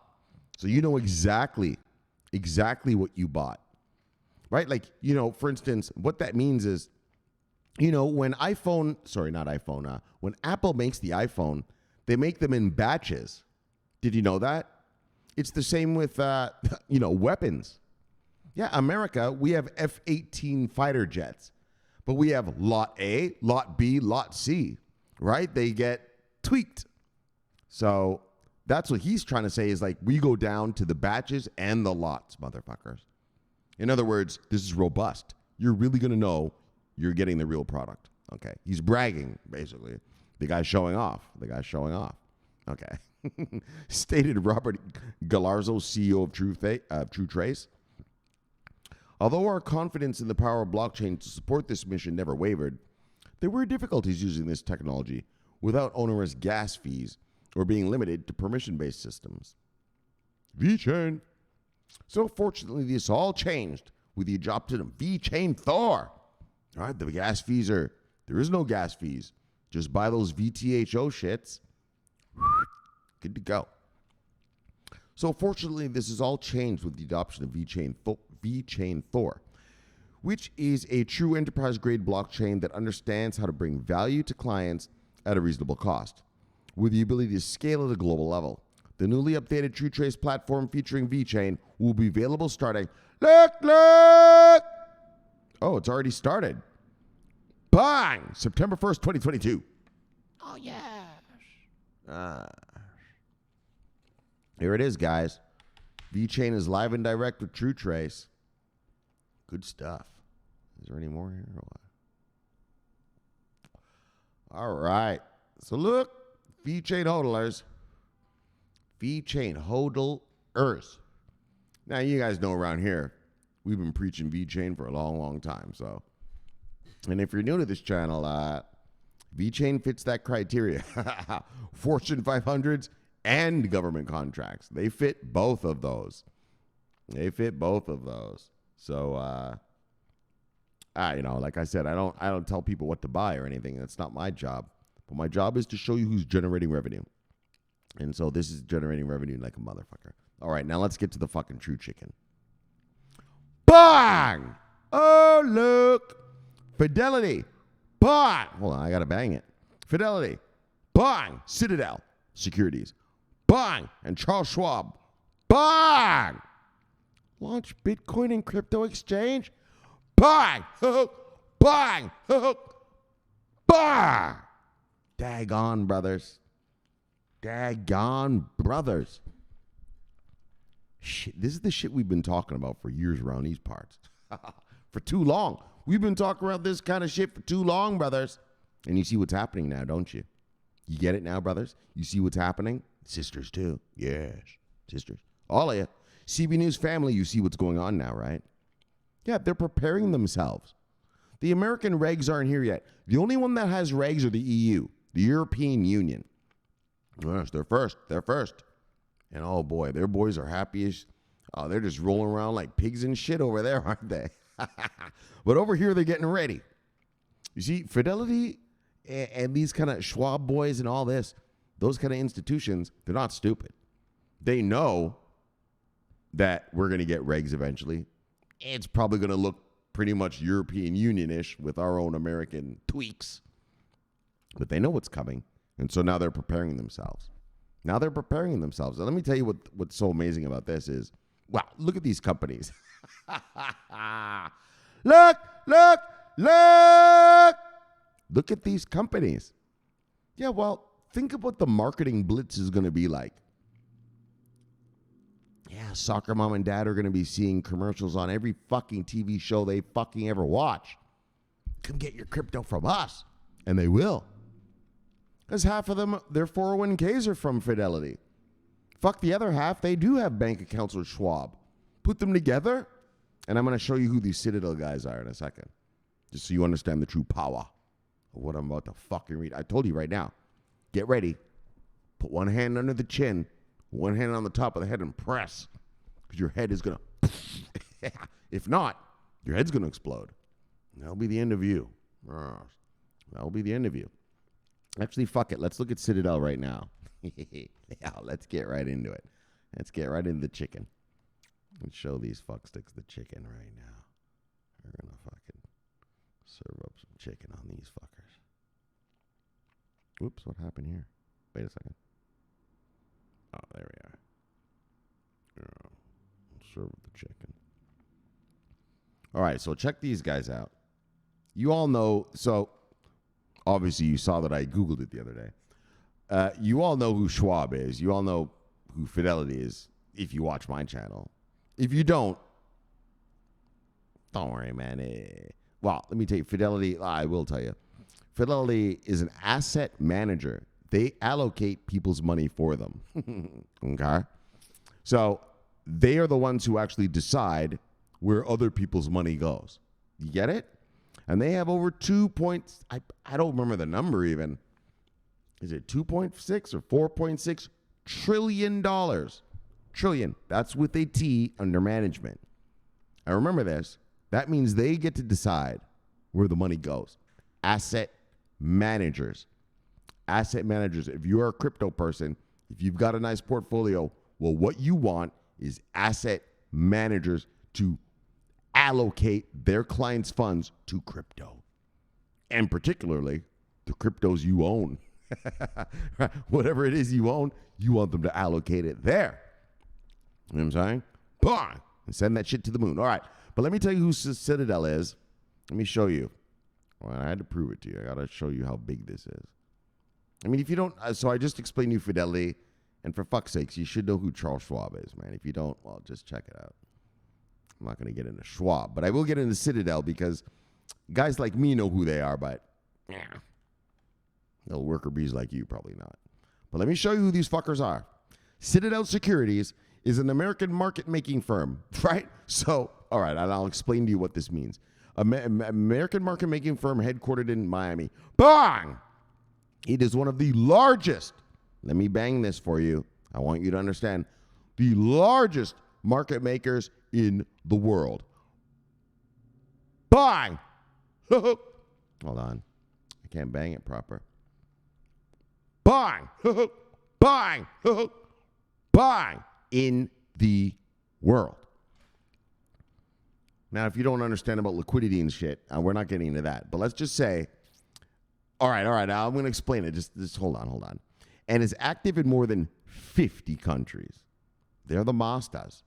So you know exactly what you bought, right? Like, for instance, what that means is, when when Apple makes the iPhone, they make them in batches. Did you know that? It's the same with, weapons. Yeah, America, we have F-18 fighter jets, but we have Lot A, Lot B, Lot C, right? They get tweaked. So that's what he's trying to say is like, we go down to the batches and the lots, motherfuckers. In other words, this is robust. You're really going to know you're getting the real product. Okay. He's bragging, basically. The guy's showing off. Okay. Stated Robert Galarzo, CEO of TruTrace. Although our confidence in the power of blockchain to support this mission never wavered, there were difficulties using this technology without onerous gas fees or being limited to permission-based systems. VeChain. So fortunately, this all changed with the adoption of VeChain Thor. All right, there is no gas fees. Just buy those VTHO shits. Good to go. So fortunately, this has all changed with the adoption of VeChain Thor, which is a true enterprise-grade blockchain that understands how to bring value to clients at a reasonable cost, with the ability to scale at a global level. The newly updated TruTrace platform featuring VeChain will be available starting... Oh, it's already started. Bang! September 1st, 2022. Oh, yes. Here it is, guys. VeChain is live and direct with TruTrace. Good stuff. Is there any more here or what? All right. So look, VeChain hodlers. VeChain hodlers. Now, you guys know around here, we've been preaching VeChain for a long, long time. So, and if you're new to this channel, VeChain fits that criteria. Fortune 500s and government contracts. They fit both of those. So, like I said, I don't tell people what to buy or anything. That's not my job. But my job is to show you who's generating revenue. And so this is generating revenue like a motherfucker. All right, now let's get to the fucking true chicken. Bang! Oh, look. Fidelity. Bang! Hold on, I got to bang it. Fidelity. Bang! Citadel Securities. Bang! And Charles Schwab. Bang! Launch Bitcoin and crypto exchange. Bang! Bang! Bang! Daggone, brothers. Daggone, brothers. Shit, this is the shit we've been talking about for years around these parts. For too long. we've been talking about this kind of shit for too long, brothers. And you see what's happening now, don't you? You get it now, brothers? You see what's happening? Sisters, too. Yes, sisters. All of you. CB News family, you see what's going on now, right? Yeah, they're preparing themselves. The American regs aren't here yet. The only one that has regs are the EU, the European Union. Yes, they're first. They're first. And oh boy, their boys are happy as... Oh, they're just rolling around like pigs and shit over there, aren't they? But over here, they're getting ready. You see, Fidelity and these kind of SCHWAB boys and all this, those kind of institutions, they're not stupid. They know that we're going to get regs eventually. It's probably going to look pretty much European Union-ish with our own American tweaks. But they know what's coming. And so now they're preparing themselves. Now they're preparing themselves. And let me tell you what's so amazing about this is, wow, look at these companies. Look! Look at these companies. Yeah, well, think of what the marketing blitz is going to be like. Yeah, soccer mom and dad are going to be seeing commercials on every fucking TV show they fucking ever watch. Come get your crypto from us. And they will. Because half of them, their 401ks are from Fidelity. Fuck the other half, they do have bank accounts with SCHWAB. Put them together, and I'm going to show you who these Citadel guys are in a second. Just so you understand the true power of what I'm about to fucking read. I told you right now, get ready. Put one hand under the chin, one hand on the top of the head, and press. Because your head is going to... If not, your head's going to explode. That'll be the end of you. That'll be the end of you. Actually, fuck it. Let's look at Citadel right now. Yeah, let's get right into it. Let's get right into the chicken. Let's show these fucksticks the chicken right now. We're going to fucking serve up some chicken on these fuckers. Whoops, what happened here? Wait a second. Oh, there we are. Serve the chicken. All right, so check these guys out. You all know, so obviously you saw that I Googled it the other day. You all know who SCHWAB is. You all know who Fidelity is if you watch my channel. If you don't worry, man. Well, let me tell you, Fidelity, I will tell you. Fidelity is an asset manager. They allocate people's money for them. Okay? So they are the ones who actually decide where other people's money goes. You get it? And they have over I don't remember the number even. Is it 2.6 or 4.6 trillion dollars? Trillion. That's with a T under management. And remember this. That means they get to decide where the money goes. Asset managers. Asset managers. If you're a crypto person, if you've got a nice portfolio, well, what you want is asset managers to allocate their clients' funds to crypto. And particularly the cryptos you own. Whatever it is you own, you want them to allocate it there. You know what I'm saying? Bang! And send that shit to the moon. All right. But let me tell you who Citadel is. Let me show you. Well, I had to prove it to you. I got to show you how big this is. I mean, if you don't, so I just explained to you Fidelity. And for fuck's sakes, you should know who Charles Schwab is, man. If you don't, well, just check it out. I'm not going to get into Schwab, but I will get into Citadel because guys like me know who they are, but little worker bees like you, probably not. But let me show you who these fuckers are. Citadel Securities is an American market-making firm, right? So, all right, and I'll explain to you what this means. American market-making firm headquartered in Miami. Bang! It is one of the largest, let me bang this for you. I want you to understand, the largest market makers in the world. Bang! Hold on. I can't bang it proper. Bang! Bang! Bang! In the world. Now, if you don't understand about liquidity and shit, we're not getting into that. But let's just say, all right, I'm going to explain it. Just hold on. And is active in more than 50 countries. They're the masters.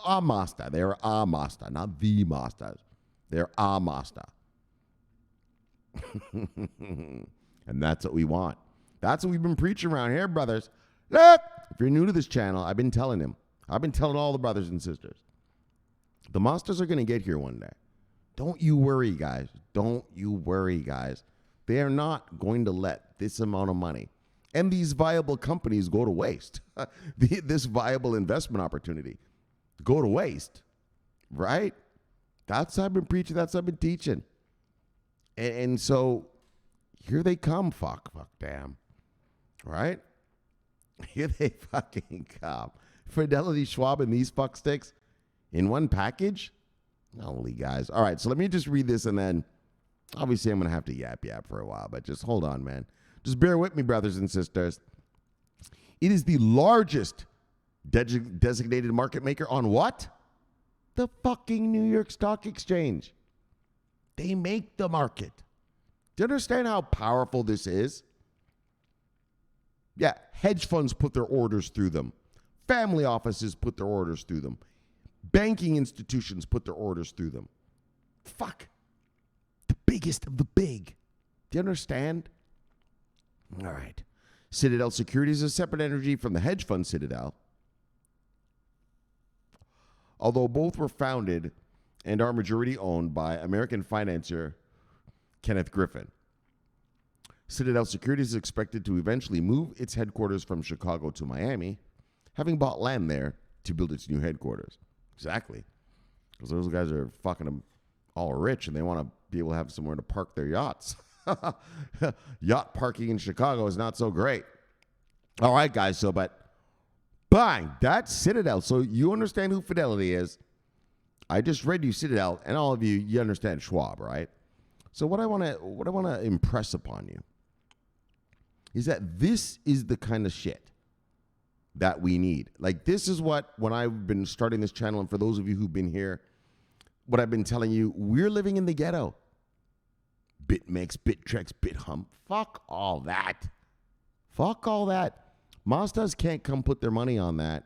A master. They're a master, not the masters. They're a master. And that's what we want. That's what we've been preaching around here, brothers. Look, if you're new to this channel, I've been telling him. I've been telling all the brothers and sisters. The masters are going to get here one day. Don't you worry, guys. Don't you worry, guys. They are not going to let this amount of money and these viable companies go to waste. This viable investment opportunity go to waste, right? That's what I've been preaching. That's what I've been teaching. And so here they come. Fuck, damn. Right? Here they fucking come. Fidelity, SCHWAB, and these fucksticks in one package? Holy guys. All right, so let me just read this, and then obviously I'm going to have to yap for a while, but just hold on, man. Just bear with me, brothers and sisters. It is the largest designated market maker on what? The fucking New York Stock Exchange. They make the market. Do you understand how powerful this is? Yeah, hedge funds put their orders through them. Family offices put their orders through them. Banking institutions put their orders through them. Fuck. The biggest of the big. Do you understand? All right. Citadel Security is a separate entity from the hedge fund Citadel. Although both were founded and are majority owned by American financier Kenneth Griffin. Citadel Security is expected to eventually move its headquarters from Chicago to Miami, having bought land there to build its new headquarters. Exactly. Because those guys are fucking them all rich and they want to be able to have somewhere to park their yachts. Yacht parking in Chicago is not so great. All right, guys. So, but bang, that's Citadel. So you understand who Fidelity is. I just read you Citadel, and all of you, you understand SCHWAB, right? So what I want to impress upon you is that this is the kind of shit that we need. Like, this is what, when I've been starting this channel, and for those of you who've been here, what I've been telling you, we're living in the ghetto. BitMEX, BitTrex, BitHump. Fuck all that. Fuck all that. Mazdas can't come put their money on that.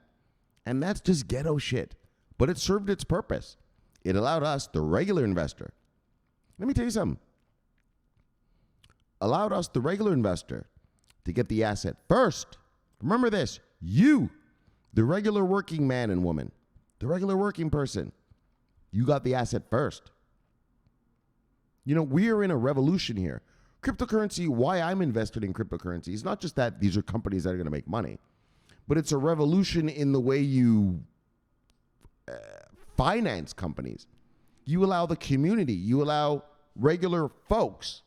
And that's just ghetto shit. But it served its purpose. It allowed us, the regular investor. Let me tell you something. Allowed us, the regular investor, to get the asset first. Remember this. You, the regular working man and woman, the regular working person, you got the asset first. You know, we are in a revolution here. Cryptocurrency, why I'm invested in cryptocurrency, is not just that these are companies that are going to make money, but it's a revolution in the way you finance companies. You allow the community, you allow regular folks,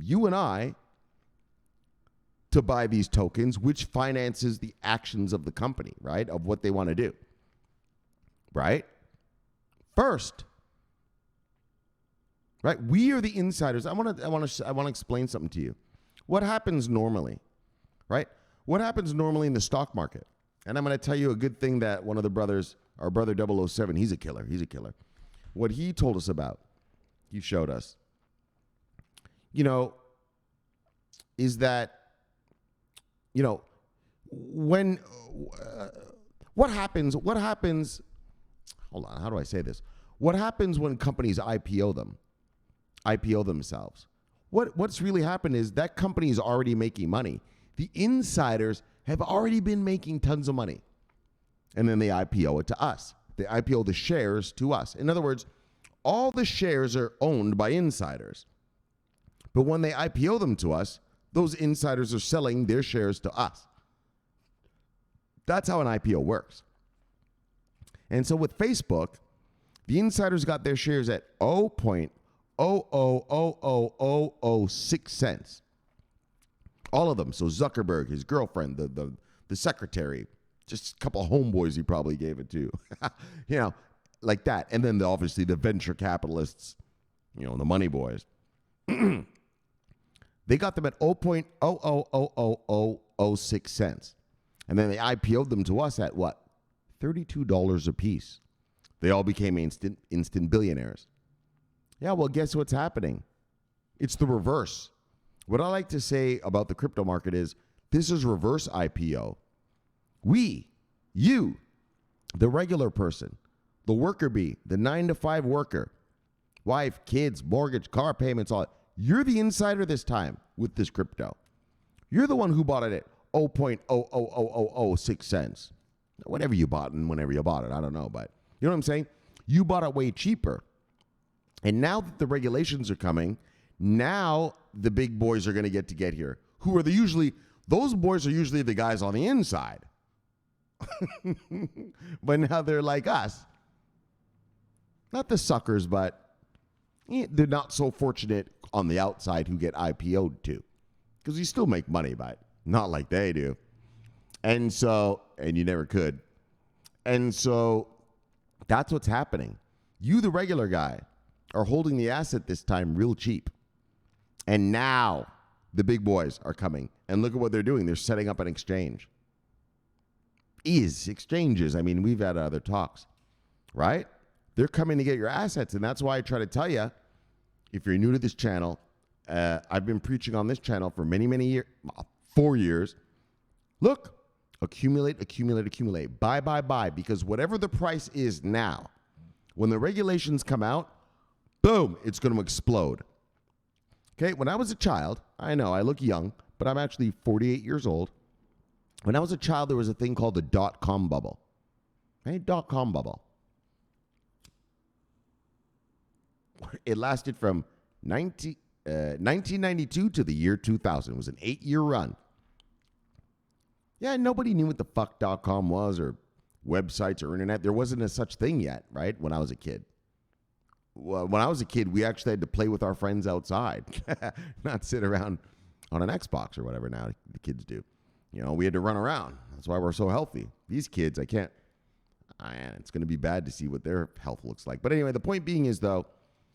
you and I, to buy these tokens, which finances the actions of the company, right? Of what they want to do, right? First, right? We are the insiders. I want to explain something to you. What happens normally, right? What happens normally in the stock market? And I'm going to tell you a good thing that one of the brothers, our brother 007, he's a killer. He's a killer. What he told us about, he showed us, you know, is that, you know, when, what happens, hold on, how do I say this? What happens when companies IPO themselves? What's really happened is that company is already making money. The insiders have already been making tons of money. And then they IPO it to us. They IPO the shares to us. In other words, all the shares are owned by insiders. But when they IPO them to us, those insiders are selling their shares to us. That's how an IPO works. And so with Facebook, the insiders got their shares at 0.0000006 cents. All of them. So Zuckerberg, his girlfriend, the secretary, just a couple of homeboys he probably gave it to. You know, like that. And then obviously the venture capitalists, you know, the money boys. They got them at 0.00006 cents. And then they IPO'd them to us at what? $32 a piece. They all became instant billionaires. Yeah, well, guess what's happening? It's the reverse. What I like to say about the crypto market is this is reverse IPO. We, you, the regular person, the worker bee, the 9-to-5 worker, wife, kids, mortgage, car payments, all that. You're the insider this time with this crypto. You're the one who bought it at 0.00006 cents. Whatever you bought and whenever you bought it, I don't know, but you know what I'm saying? You bought it way cheaper. And now that the regulations are coming, now the big boys are going to get here. Who are those boys are usually the guys on the inside. But now they're like us. Not the suckers, but they're not so fortunate on the outside who get IPO'd too. Because you still make money, but not like they do. And you never could. And so that's what's happening. You, the regular guy, are holding the asset this time real cheap. And now the big boys are coming. And look at what they're doing. They're setting up an exchange. Exchanges. I mean, we've had other talks, right? They're coming to get your assets. And that's why I try to tell you, if you're new to this channel, I've been preaching on this channel for many, many years, 4 years. Look, accumulate, buy, because whatever the price is now, when the regulations come out, boom, it's going to explode. Okay, when I was a child, I know I look young, but I'm actually 48 years old. When I was a child, there was a thing called the dot-com bubble. Right? Dot-com bubble. It lasted from 1992 to the year 2000. It was an 8-year run. Yeah, nobody knew what the fuck .com was or websites or internet. There wasn't a such thing yet, right, when I was a kid. Well, when I was a kid, we actually had to play with our friends outside, not sit around on an Xbox or whatever now the kids do. You know, we had to run around. That's why we're so healthy. These kids, it's going to be bad to see what their health looks like. But anyway, the point being is, though,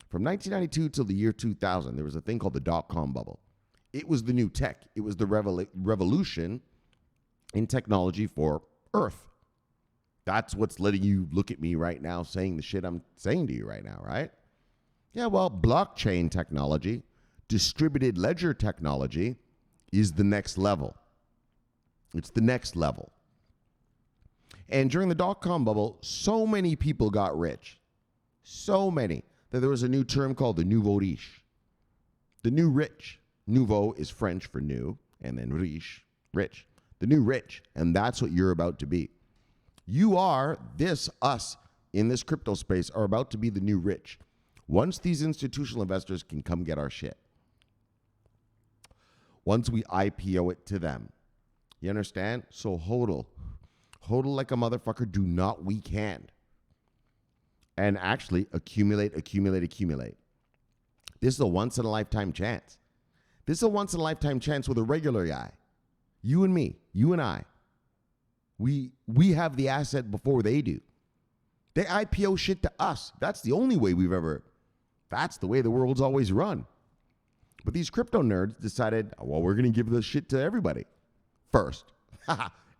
from 1992 till the year 2000, there was a thing called the dot-com bubble. It was the new tech. It was the revolution in technology for Earth. That's what's letting you look at me right now saying the shit I'm saying to you right now, right? Yeah, well, blockchain technology, distributed ledger technology is the next level. It's the next level. And during the dot-com bubble, so many people got rich. So many that there was a new term called the nouveau riche. The new rich. Nouveau is French for new, and then riche, rich. The new rich, and that's what you're about to be. Us in this crypto space are about to be the new rich. Once these institutional investors can come get our shit. Once we IPO it to them. You understand? So hodl. Hodl like a motherfucker, do not weak hand. And actually accumulate. This is a once-in-a-lifetime chance. This is a once-in-a-lifetime chance with a regular guy. You and me, you and I. We have the asset before they do. They IPO shit to us. That's the only way that's the way the world's always run. But these crypto nerds decided, well, we're going to give this shit to everybody first.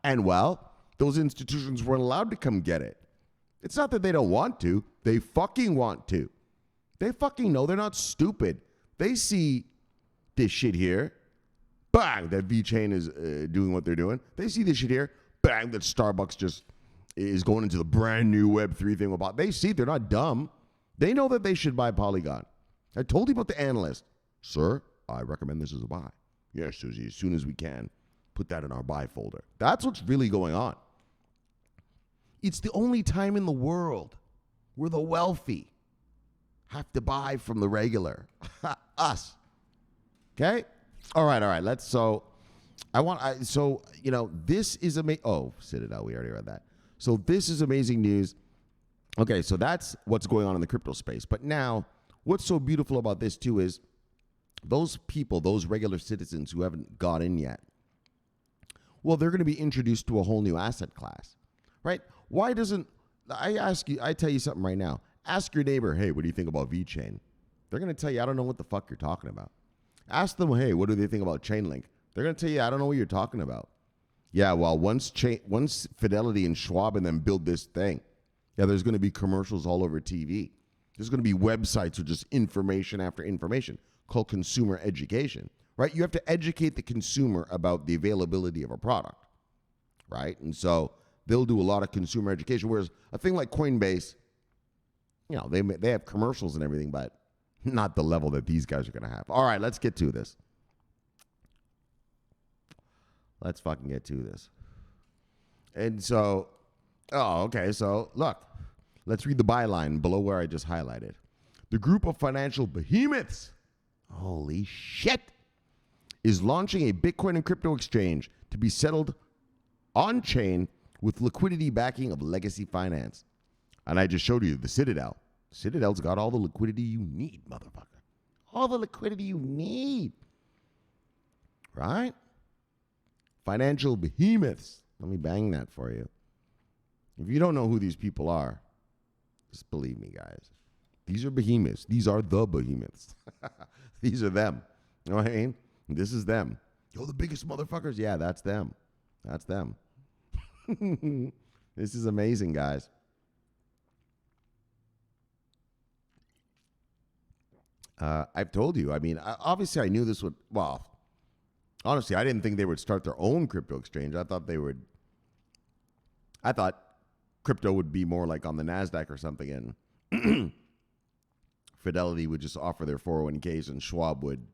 And well, those institutions weren't allowed to come get it. It's not that they don't want to. They fucking want to. They fucking know. They're not stupid. They see this shit here. Bang, that VeChain is doing what they're doing. They see this shit here. Bang, that Starbucks just is going into the brand new Web3 thing. They see they're not dumb. They know that they should buy Polygon. I told you about the analyst. Sir, I recommend this as a buy. Yes, Susie, as soon as we can. Put that in our buy folder. That's what's really going on. It's the only time in the world where the wealthy have to buy from the regular. Us. Okay? All right. This is amazing. Oh, Citadel, we already read that. So this is amazing news. Okay, so that's what's going on in the crypto space. But now, what's so beautiful about this too is those people, those regular citizens who haven't got in yet, well, they're going to be introduced to a whole new asset class, right? Why doesn't, I tell you something right now. Ask your neighbor, hey, what do you think about VeChain? They're going to tell you, I don't know what the fuck you're talking about. Ask them, hey, what do they think about Chainlink? They're going to tell you, I don't know what you're talking about. Yeah, well, once Fidelity and SCHWAB and them build this thing, yeah, there's going to be commercials all over TV. There's going to be websites with just information after information called consumer education, right? You have to educate the consumer about the availability of a product, right? And so they'll do a lot of consumer education, whereas a thing like Coinbase, they have commercials and everything, but not the level that these guys are going to have. All right, let's get to this. Let's fucking get to this. And so, okay, so look, let's read the byline below where I just highlighted. The group of financial behemoths, holy shit, is launching a Bitcoin and crypto exchange to be settled on-chain with liquidity backing of legacy finance. And I just showed you the Citadel. Citadel's got all the liquidity you need, motherfucker. All the liquidity you need. Right? Financial behemoths. Let me bang that for you. If you don't know who these people are, just believe me, guys. These are behemoths. These are the behemoths. These are them. You know what I mean? This is them. Yo, the biggest motherfuckers. Yeah, that's them. That's them. This is amazing, guys. I've told you. I mean, obviously, I knew this would. Well, honestly, I didn't think they would start their own crypto exchange. I thought crypto would be more like on the NASDAQ or something, and Fidelity would just offer their 401ks, and SCHWAB would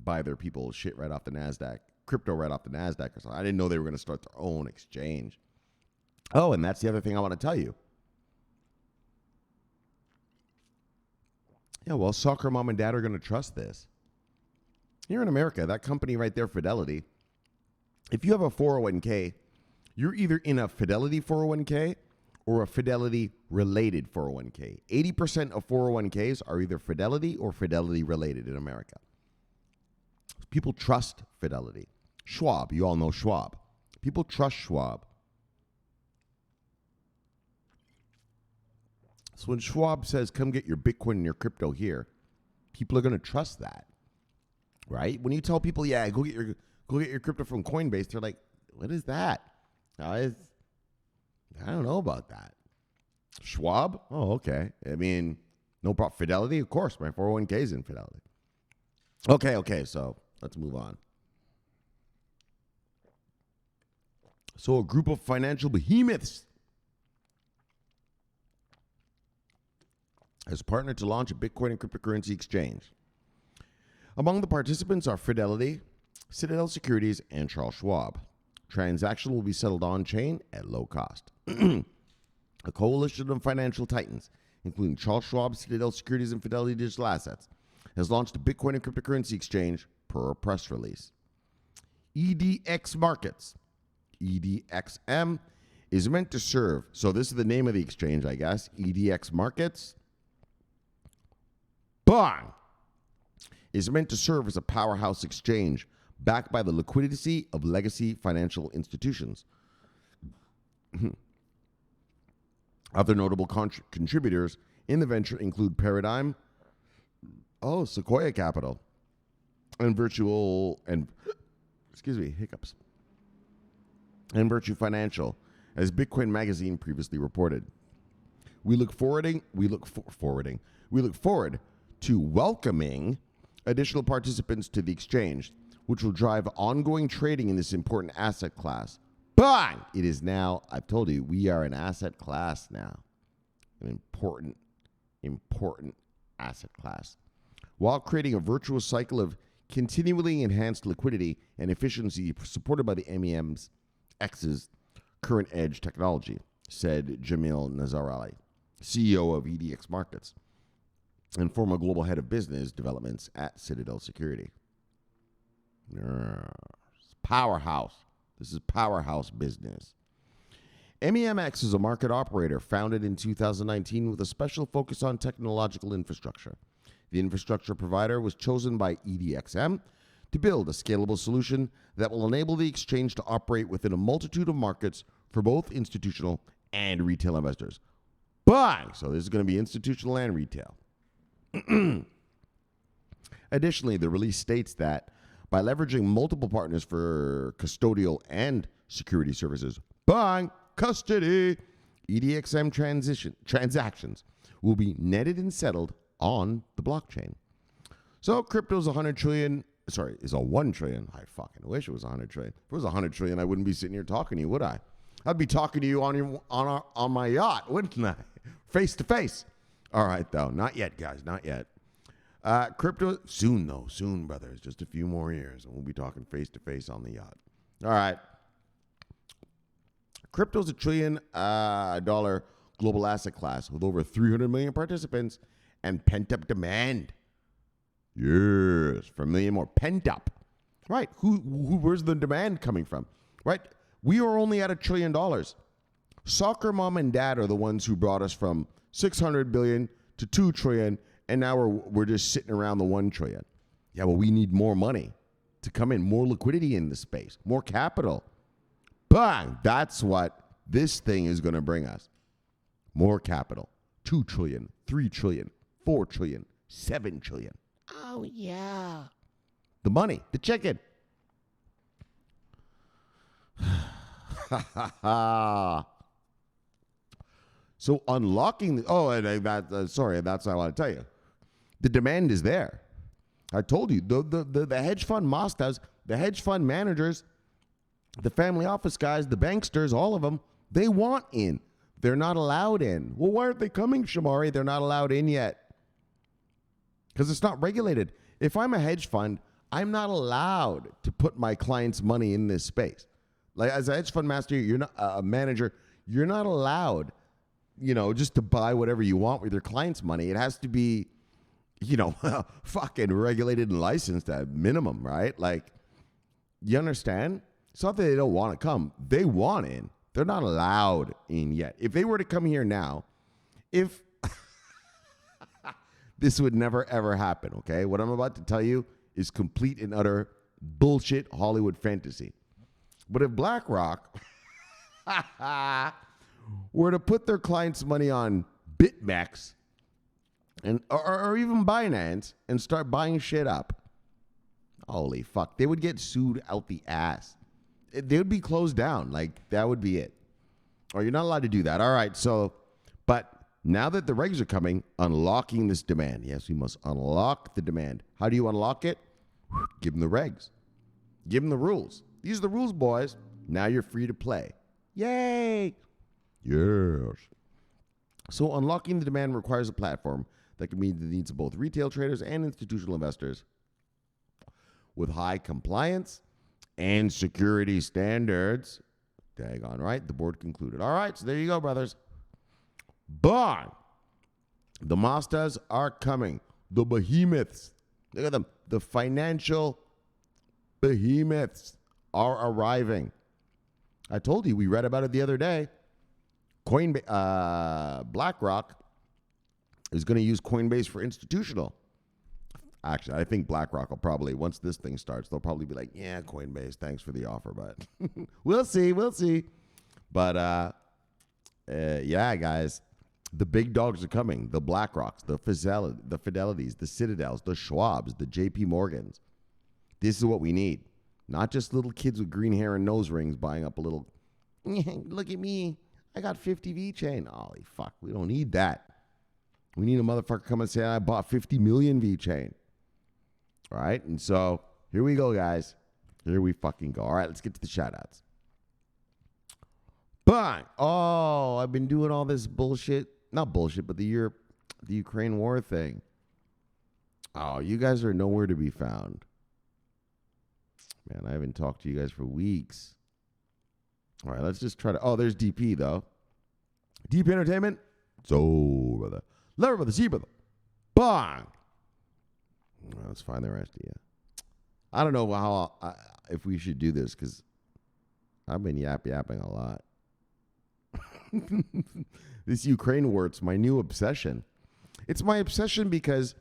buy their people shit right off the NASDAQ, crypto right off the NASDAQ or something. I didn't know they were going to start their own exchange. Oh, and that's the other thing I want to tell you. Yeah, well, soccer mom and dad are going to trust this. Here in America, that company right there, Fidelity, if you have a 401k, you're either in a Fidelity 401k or a Fidelity-related 401k. 80% of 401ks are either Fidelity or Fidelity-related in America. People trust Fidelity. SCHWAB, you all know SCHWAB. People trust SCHWAB. So when SCHWAB says, come get your Bitcoin and your crypto here, people are going to trust that, right? When you tell people, yeah, go get your crypto from Coinbase, they're like, what is that? I don't know about that. SCHWAB? Oh, okay. I mean, no problem. Fidelity? Of course, my 401k is in Fidelity. Okay, so let's move on. So a group of financial behemoths has partnered to launch a Bitcoin and cryptocurrency exchange. Among the participants are Fidelity, Citadel Securities, and Charles Schwab. Transaction will be settled on-chain at low cost. A coalition of financial titans, including Charles Schwab, Citadel Securities, and Fidelity Digital Assets, has launched a Bitcoin and cryptocurrency exchange per a press release. EDX Markets, EDXM, is meant to serve, so this is the name of the exchange, I guess, EDX Markets, bang, is meant to serve as a powerhouse exchange backed by the liquidity of legacy financial institutions. Other notable contributors in the venture include Paradigm, Sequoia Capital, and Virtue Financial, as Bitcoin Magazine previously reported. We look forward to welcoming additional participants to the exchange, which will drive ongoing trading in this important asset class. Bang! It is now, I've told you, we are an asset class now. An important asset class. While creating a virtuous cycle of continually enhanced liquidity and efficiency supported by the MEMX's current edge technology, said Jamil Nazarali, CEO of EDX Markets and former global head of business developments at Citadel Security. Powerhouse. This is powerhouse business. MEMX is a market operator founded in 2019 with a special focus on technological infrastructure. The infrastructure provider was chosen by EDXM to build a scalable solution that will enable the exchange to operate within a multitude of markets for both institutional and retail investors. Bang! So this is going to be institutional and retail. Additionally, the release states that by leveraging multiple partners for custodial and security services, bang, custody, EDXM transactions will be netted and settled on the blockchain. So crypto's 100 trillion, is a 1 trillion. I fucking wish it was 100 trillion. If it was 100 trillion, I wouldn't be sitting here talking to you, would I? I'd be talking to you on my yacht, wouldn't I? Face to face. All right, though. Not yet, guys. Not yet. Crypto, soon, though. Soon, brothers. Just a few more years, and we'll be talking face to face on the yacht. All right. Crypto's $1 trillion global asset class with over 300 million participants and pent-up demand. Yes, for a million more. Pent-up. Right. Where's the demand coming from? Right. We are only at $1 trillion. Soccer mom and dad are the ones who brought us from 600 billion to 2 trillion, and now we're just sitting around the 1 trillion. Yeah, well, we need more money to come in, more liquidity in the space, more capital. Bang! That's what this thing is going to bring us. More capital. 2 trillion, 3 trillion, 4 trillion, 7 trillion. Oh, yeah. The money, the chicken. So unlocking that's what I want to tell you. The demand is there. I told you, the hedge fund masters, the hedge fund managers, the family office guys, the banksters, all of them, they want in. They're not allowed in. Well, why aren't they coming, Shomari? They're not allowed in yet. Because it's not regulated. If I'm a hedge fund, I'm not allowed to put my clients' money in this space. Like as a hedge fund master, you're not a manager, you're not allowed, just to buy whatever you want with your clients' money. It has to be, fucking regulated and licensed at minimum, right? Like, you understand? It's not that they don't want to come. They want in. They're not allowed in yet. If they were to come here now, this would never, ever happen, okay? What I'm about to tell you is complete and utter bullshit Hollywood fantasy. But if BlackRock were to put their clients' money on BitMEX or even Binance and start buying shit up, holy fuck, they would get sued out the ass. They would be closed down. Like, that would be it. Or you're not allowed to do that. All right, but now that the regs are coming, unlocking this demand. Yes, we must unlock the demand. How do you unlock it? Give them the regs. Give them the rules. These are the rules, boys. Now you're free to play. Yay! Yes. So unlocking the demand requires a platform that can meet the needs of both retail traders and institutional investors with high compliance and security standards. Daggone right, the board concluded. All right, so there you go, brothers. But the monsters are coming. The behemoths. Look at them. The financial behemoths are arriving. I told you, we read about it the other day. BlackRock is going to use Coinbase for institutional. Actually, I think BlackRock will probably, once this thing starts, they'll probably be like, yeah, Coinbase, thanks for the offer, but we'll see. But, yeah, guys, the big dogs are coming. The BlackRocks, the Fidelities, the Citadels, the SCHWABs, the JP Morgans. This is what we need. Not just little kids with green hair and nose rings buying up a little, look at me, I got 50 VeChain. Holy fuck, we don't need that. We need a motherfucker come and say, I bought 50 million VeChain. All right, and so here we go, guys. Here we fucking go. All right, let's get to the shout-outs. Bang! Oh, I've been doing all this bullshit. Not bullshit, but the Ukraine war thing. Oh, you guys are nowhere to be found. Man, I haven't talked to you guys for weeks. All right, let's just try to... Oh, there's DP, though. DP Entertainment. So, brother. Love her, brother. See, brother. Bang! Well, let's find the rest of you. I don't know how if we should do this, because I've been yapping a lot. This Ukraine war, it's my new obsession. It's my obsession because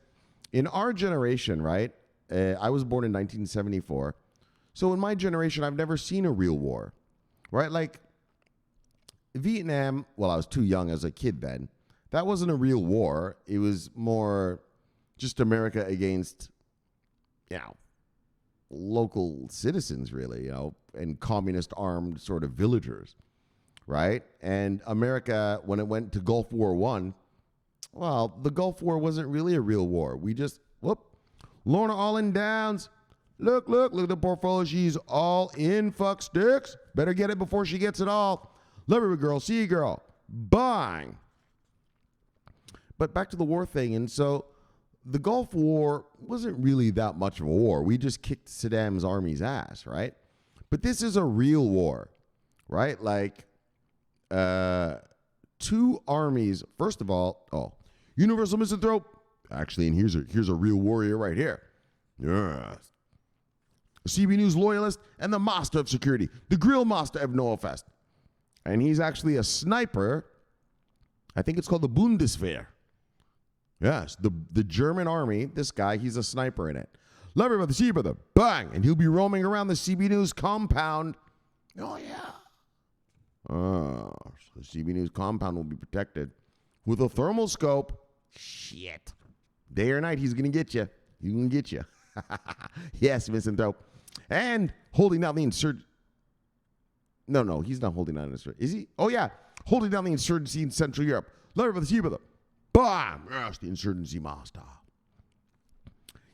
in our generation, right? I was born in 1974. So in my generation, I've never seen a real war, right? Like Vietnam, well, I was too young as a kid then. That wasn't a real war. It was more just America against, local citizens, really, and communist armed sort of villagers, right? And America, when it went to Gulf War I, well, the Gulf War wasn't really a real war. We just, Lorna Allin Downs, look at the portfolio. She's all in, fuck sticks. Better get it before she gets it all. Love her, girl. See you, girl. Bang. But back to the war thing. And so the Gulf War wasn't really that much of a war. We just kicked Saddam's army's ass, right? But this is a real war, right? Like, two armies. First of all, universal misanthrope. Actually, and here's a real warrior right here. Yes. A CB News loyalist and the master of security, the grill master of Noahfest. And he's actually a sniper. I think it's called the Bundeswehr. Yes, the German army, this guy, he's a sniper in it. Love it, brother, see you, brother. Bang! And he'll be roaming around the CB News compound. Oh, yeah. So the CB News compound will be protected with a thermal scope. Shit. Day or night, he's going to get you. He's going to get you. Yes, Misanthrope. And holding down the insurgency. No, he's not holding down the insurgency. Is he? Oh, yeah. Holding down the insurgency in Central Europe. Love it, brother, see you, brother. Bam! Yes, the insurgency master.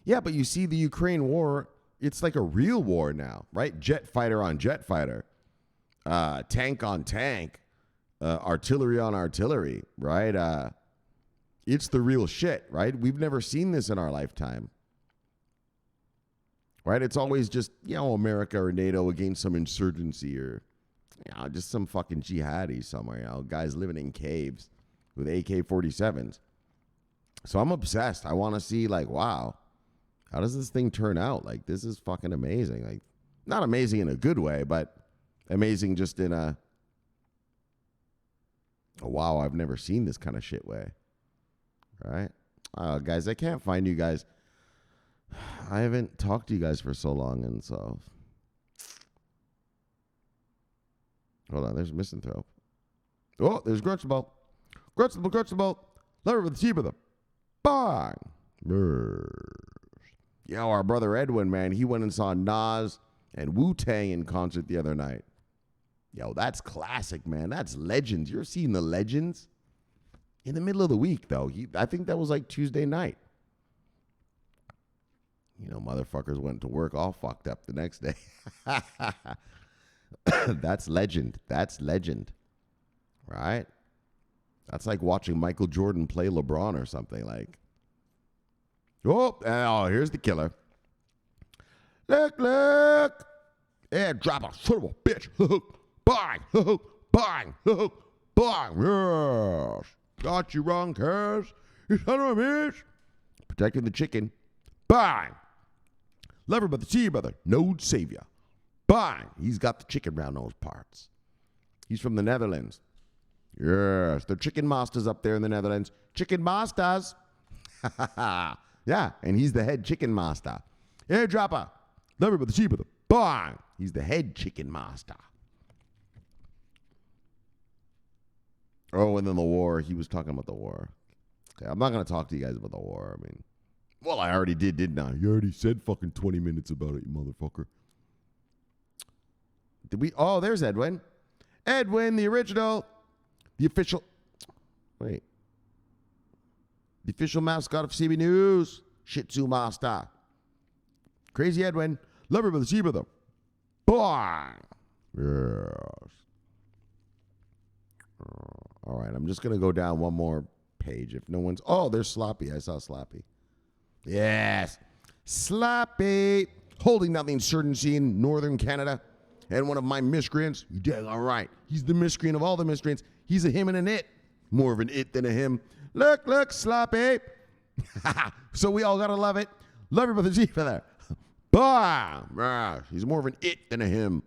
Yeah, but you see the Ukraine war, it's like a real war now, right? Jet fighter on jet fighter. Tank on tank. Artillery on artillery, right? It's the real shit, right? We've never seen this in our lifetime. Right? It's always just, America or NATO against some insurgency or, just some fucking jihadis somewhere, guys living in caves with AK-47s. So I'm obsessed. I want to see, wow, how does this thing turn out? This is fucking amazing. Not amazing in a good way, but amazing just in a wow, I've never seen this kind of shit way. Right? Guys, I can't find you guys. I haven't talked to you guys for so long, and so... Hold on, there's Misanthrope. Oh, there's Grunchable. Grunchable. Lever with the T with the bang. Yeah, our brother Edwin, man, he went and saw Nas and Wu-Tang in concert the other night. Yo, that's classic, man. That's legends. You're seeing the legends in the middle of the week, though. I think that was Tuesday night. Motherfuckers went to work all fucked up the next day. That's legend. That's legend. Right? That's like watching Michael Jordan play LeBron or something. Oh, here's the killer. Look. Yeah, drop a son of a bitch. Bang. Bang. Bang. Yes. Got you wrong, cuz. You son of a bitch. Protecting the chicken. Bang. Lever by the sea, brother. No savior. Bang. He's got the chicken round those parts. He's from the Netherlands. Yes. The chicken masters up there in the Netherlands. Chicken masters. Yeah. And he's the head chicken master. Airdropper. Lever by the sea, brother. Bang. He's the head chicken master. Oh, and then the war. He was talking about the war. Okay, I'm not going to talk to you guys about the war. Well, I already did, didn't I? You already said fucking 20 minutes about it, you motherfucker. Did we? Oh, there's Edwin. Edwin, the original. The official. Wait. The official mascot of CB News. Shih Tzu Master. Crazy Edwin. Love her with the sea brother. Bang. Yes. All right, I'm just going to go down one more page. If no one's... Oh, there's Sloppy. I saw Sloppy. Yes. Sloppy. Holding down the insurgency in northern Canada. And one of my miscreants. You did all right. He's the miscreant of all the miscreants. He's a him and an it. More of an it than a him. Look, Sloppy. So we all got to love it. Love your brother Z for that. Bam. He's more of an it than a him.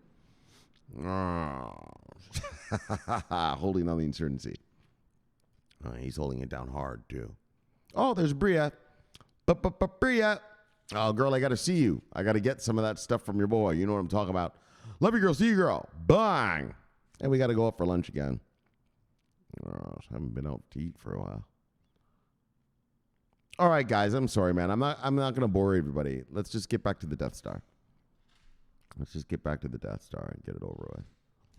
Holding on the insurgency. He's holding it down hard, too. Oh, there's Bria. Bria. Oh, girl, I got to see you. I got to get some of that stuff from your boy. You know what I'm talking about. Love you, girl. See you, girl. Bang. And we got to go up for lunch again. Haven't been out to eat for a while. All right, guys. I'm sorry, man. I'm not going to bore everybody. Let's just get back to the Death Star. Let's just get back to the Death Star and get it over with.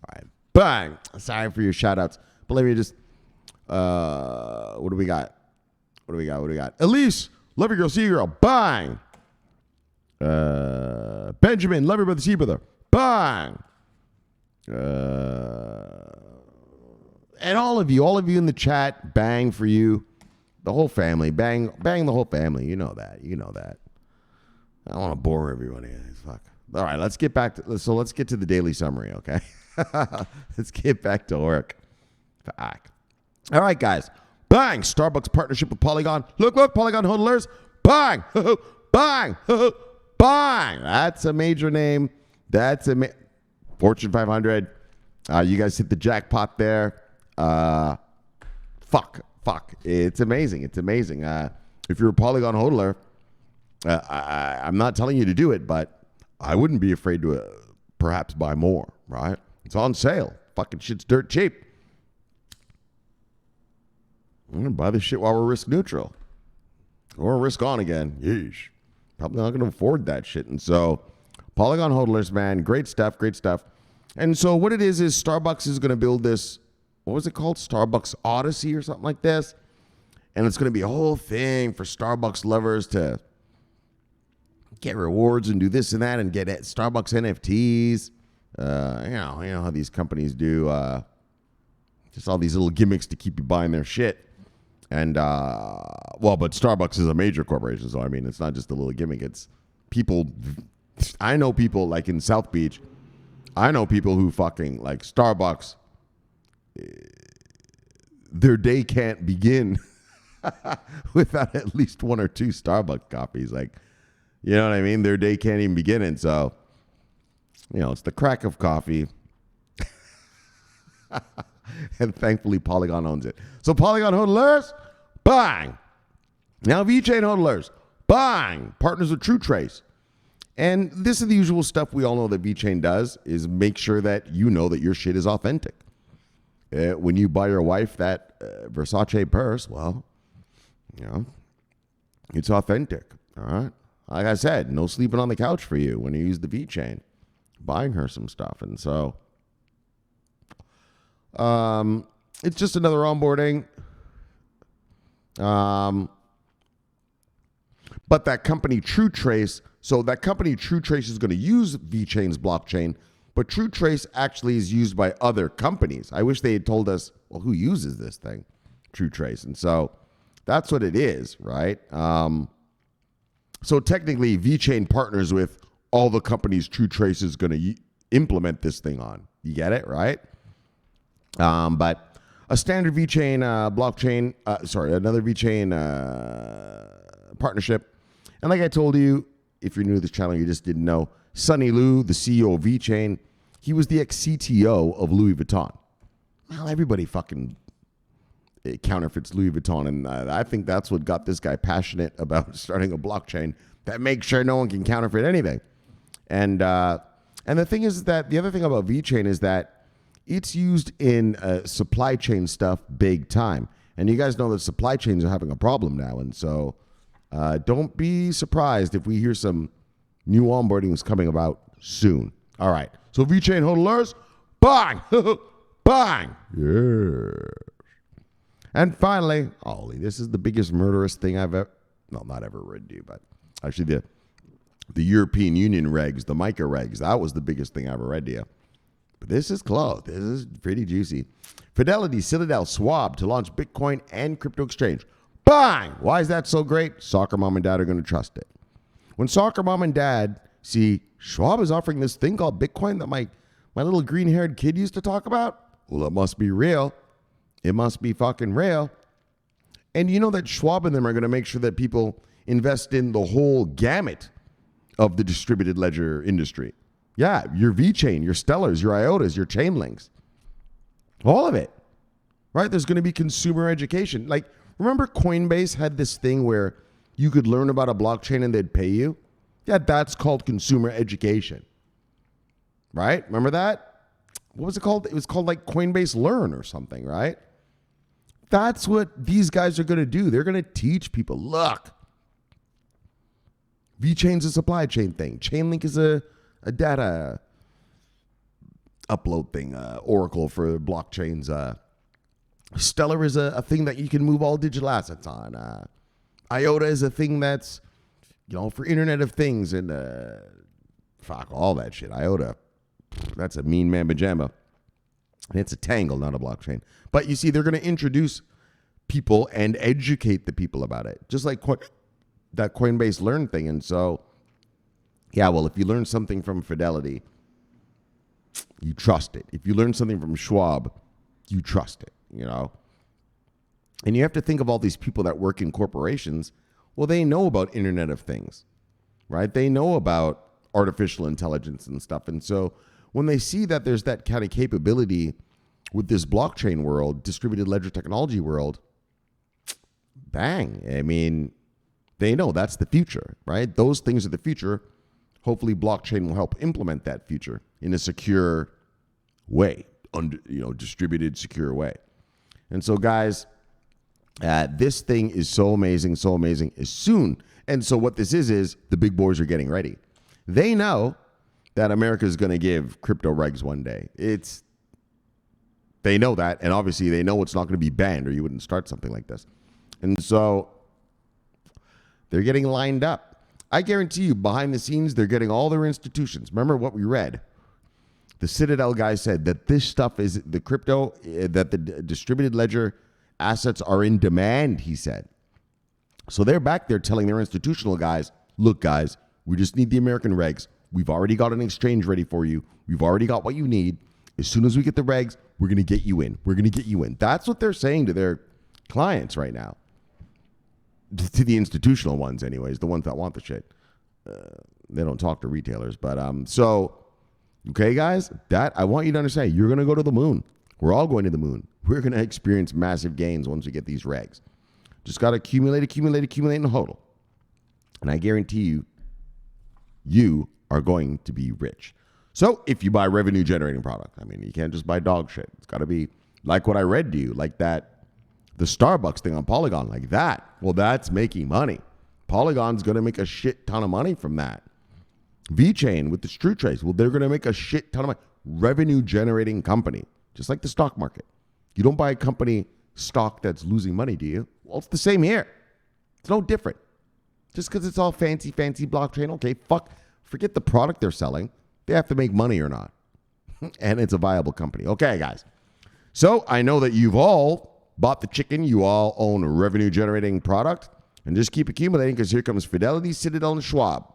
All right. Bang. Sorry for your shout-outs. But let me just... what do we got? Elise. Love your girl. See you, girl. Bang. Benjamin. Love your brother. See you, brother. Bang. And all of you in the chat, bang for you. The whole family. Bang the whole family. You know that. I don't want to bore everybody. Fuck. All right, let's get to the daily summary, okay? Let's get back to work. Fuck. All right, guys. Bang! Starbucks partnership with Polygon. Look, Polygon hodlers. Bang! Bang! Bang! That's a major name. That's a Fortune 500. You guys hit the jackpot there. Fuck. It's amazing. It's amazing. If you're a Polygon hodler, I'm not telling you to do it, but I wouldn't be afraid to perhaps buy more, right? It's on sale. Fucking shit's dirt cheap. I'm going to buy this shit while we're risk neutral. Or risk on again. Yeesh. Probably not going to afford that shit. And so, Polygon hodlers, man, great stuff. And so what it is Starbucks is going to build this, what was it called? Starbucks Odyssey or something like this. And it's going to be a whole thing for Starbucks lovers to get rewards and do this and that and get Starbucks NFTs. You know how these companies do. Just all these little gimmicks to keep you buying their shit. And, but Starbucks is a major corporation, so I mean, it's not just a little gimmick. It's people. I know people like in South Beach. I know people who fucking like Starbucks. Their day can't begin without at least one or two Starbucks coffees. Like, you know what I mean? Their day can't even begin. And so, it's the crack of coffee. And thankfully, Polygon owns it. So Polygon hodlers, bang. Now VeChain hodlers, bang. Partners with TruTrace. And this is the usual stuff we all know that VeChain does, is make sure that you know that your shit is authentic. When you buy your wife that Versace purse, well, it's authentic. All right. Like I said, no sleeping on the couch for you when you use the VeChain. Buying her some stuff. And so it's just another onboarding. But that company TruTrace, so that company TruTrace is going to use VeChain's blockchain, but TruTrace actually is used by other companies. I wish they had told us, well, who uses this thing? TruTrace. And so that's what it is, right? So technically, VeChain partners with all the companies TruTrace is going to implement this thing on. You get it, right? But a standard VeChain blockchain, another VeChain partnership. And like I told you, if you're new to this channel, you just didn't know, Sunny Liu, the CEO of VeChain, he was the ex-CTO of Louis Vuitton. Well, everybody fucking counterfeits Louis Vuitton, and I think that's what got this guy passionate about starting a blockchain that makes sure no one can counterfeit anything. And the thing is that the other thing about VeChain is that it's used in supply chain stuff big time. And you guys know that supply chains are having a problem now. And so don't be surprised if we hear some new onboardings coming about soon. All right. So VeChain hodlers, bang, bang. Yeah. And finally, Ollie, this is the biggest murderous thing I've ever, no, not ever read to you, but actually the European Union regs, the MiCA regs, that was the biggest thing I ever read to you. But this is close. This is pretty juicy. Fidelity, Citadel, SCHWAB to launch Bitcoin and crypto exchange. Bang! Why is that so great? Soccer mom and dad are going to trust it. When soccer mom and dad see SCHWAB is offering this thing called Bitcoin that my little green-haired kid used to talk about, well, it must be real. It must be fucking real. And you know that SCHWAB and them are going to make sure that people invest in the whole gamut of the distributed ledger industry. Yeah, your VeChain, your Stellars, your IOTAs, your Chainlinks. All of it. Right? There's going to be consumer education. Like, remember Coinbase had this thing where you could learn about a blockchain and they'd pay you? Yeah, that's called consumer education. Right? Remember that? What was it called? It was called like Coinbase Learn or something, right? That's what these guys are going to do. They're going to teach people, look, VeChain's a supply chain thing. Chainlink is a data upload thing, Oracle for blockchains. Stellar is a thing that you can move all digital assets on. IOTA is a thing that's, for Internet of Things and fuck all that shit. IOTA, that's a mean mamma jamma. And it's a tangle, not a blockchain. But you see, they're going to introduce people and educate the people about it, just like that Coinbase Learn thing. And so, yeah, well, if you learn something from Fidelity, you trust it. If you learn something from SCHWAB, you trust it, And you have to think of all these people that work in corporations. Well, they know about Internet of Things, right? They know about artificial intelligence and stuff. And so when they see that there's that kind of capability with this blockchain world, distributed ledger technology world, bang. I mean, they know that's the future, right? Those things are the future. Hopefully blockchain will help implement that future in a secure way, distributed, secure way. And so, guys, this thing is so amazing as soon. And so what this is the big boys are getting ready. They know that America is going to give crypto regs one day. They know that, and obviously they know it's not going to be banned, or you wouldn't start something like this. And so they're getting lined up. I guarantee you, behind the scenes, they're getting all their institutions. Remember what we read? The Citadel guy said that this stuff is the crypto, that the distributed ledger assets are in demand, he said. So they're back there telling their institutional guys, look, guys, we just need the American regs. We've already got an exchange ready for you. We've already got what you need. As soon as we get the regs, we're going to get you in. We're going to get you in. That's what they're saying to their clients right now. To the institutional ones, anyways, the ones that want the shit. They don't talk to retailers. But okay, guys, that I want you to understand. You're going to go to the moon. We're all going to the moon. We're going to experience massive gains once we get these regs. Just got to accumulate and hodl. And I guarantee you, you are going to be rich. So if you buy revenue generating product, I mean, you can't just buy dog shit. It's got to be like what I read to you, like that, the Starbucks thing on Polygon, like that. Well, that's making money. Polygon's going to make a shit ton of money from that. VeChain with the TruTrace, well, they're going to make a shit ton of money. Revenue generating company, just like the stock market. You don't buy a company stock that's losing money, do you? Well, it's the same here. It's no different. Just because it's all fancy blockchain, okay, forget the product they're selling. They have to make money or not. And it's a viable company. Okay, guys. So I know that you've all bought the chicken. You all own a revenue generating product. And just keep accumulating, because here comes Fidelity, Citadel, and SCHWAB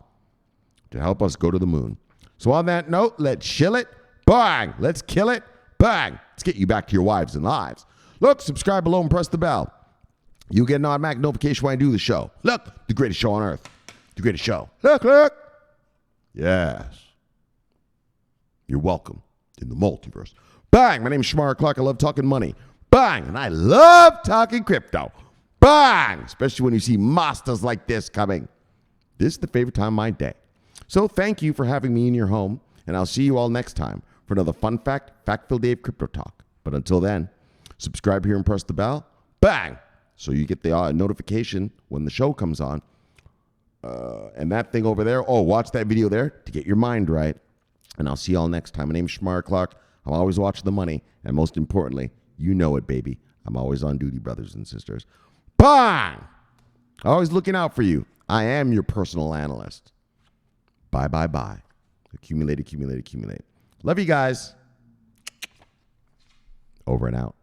to help us go to the moon. So on that note, let's chill it. Bang! Let's kill it. Bang! Let's get you back to your wives and lives. Look, subscribe below and press the bell. You get an automatic notification when I do the show. Look, the greatest show on earth. The greatest show. Look. Yes. You're welcome in the multiverse. Bang! My name is Shomari Clarke. I love talking money. Bang! And I love talking crypto. Bang! Especially when you see masters like this coming. This is the favorite time of my day. So thank you for having me in your home, and I'll see you all next time for another fun fact-filled day of crypto talk. But until then, subscribe here and press the bell. Bang! So you get the notification when the show comes on. And that thing over there, watch that video there to get your mind right. And I'll see you all next time. My name is Shomari Clarke. I'm always watching the money. And most importantly, you know it, baby. I'm always on duty, brothers and sisters. Bang! Always looking out for you. I am your personal analyst. Bye. Accumulate. Love you guys. Over and out.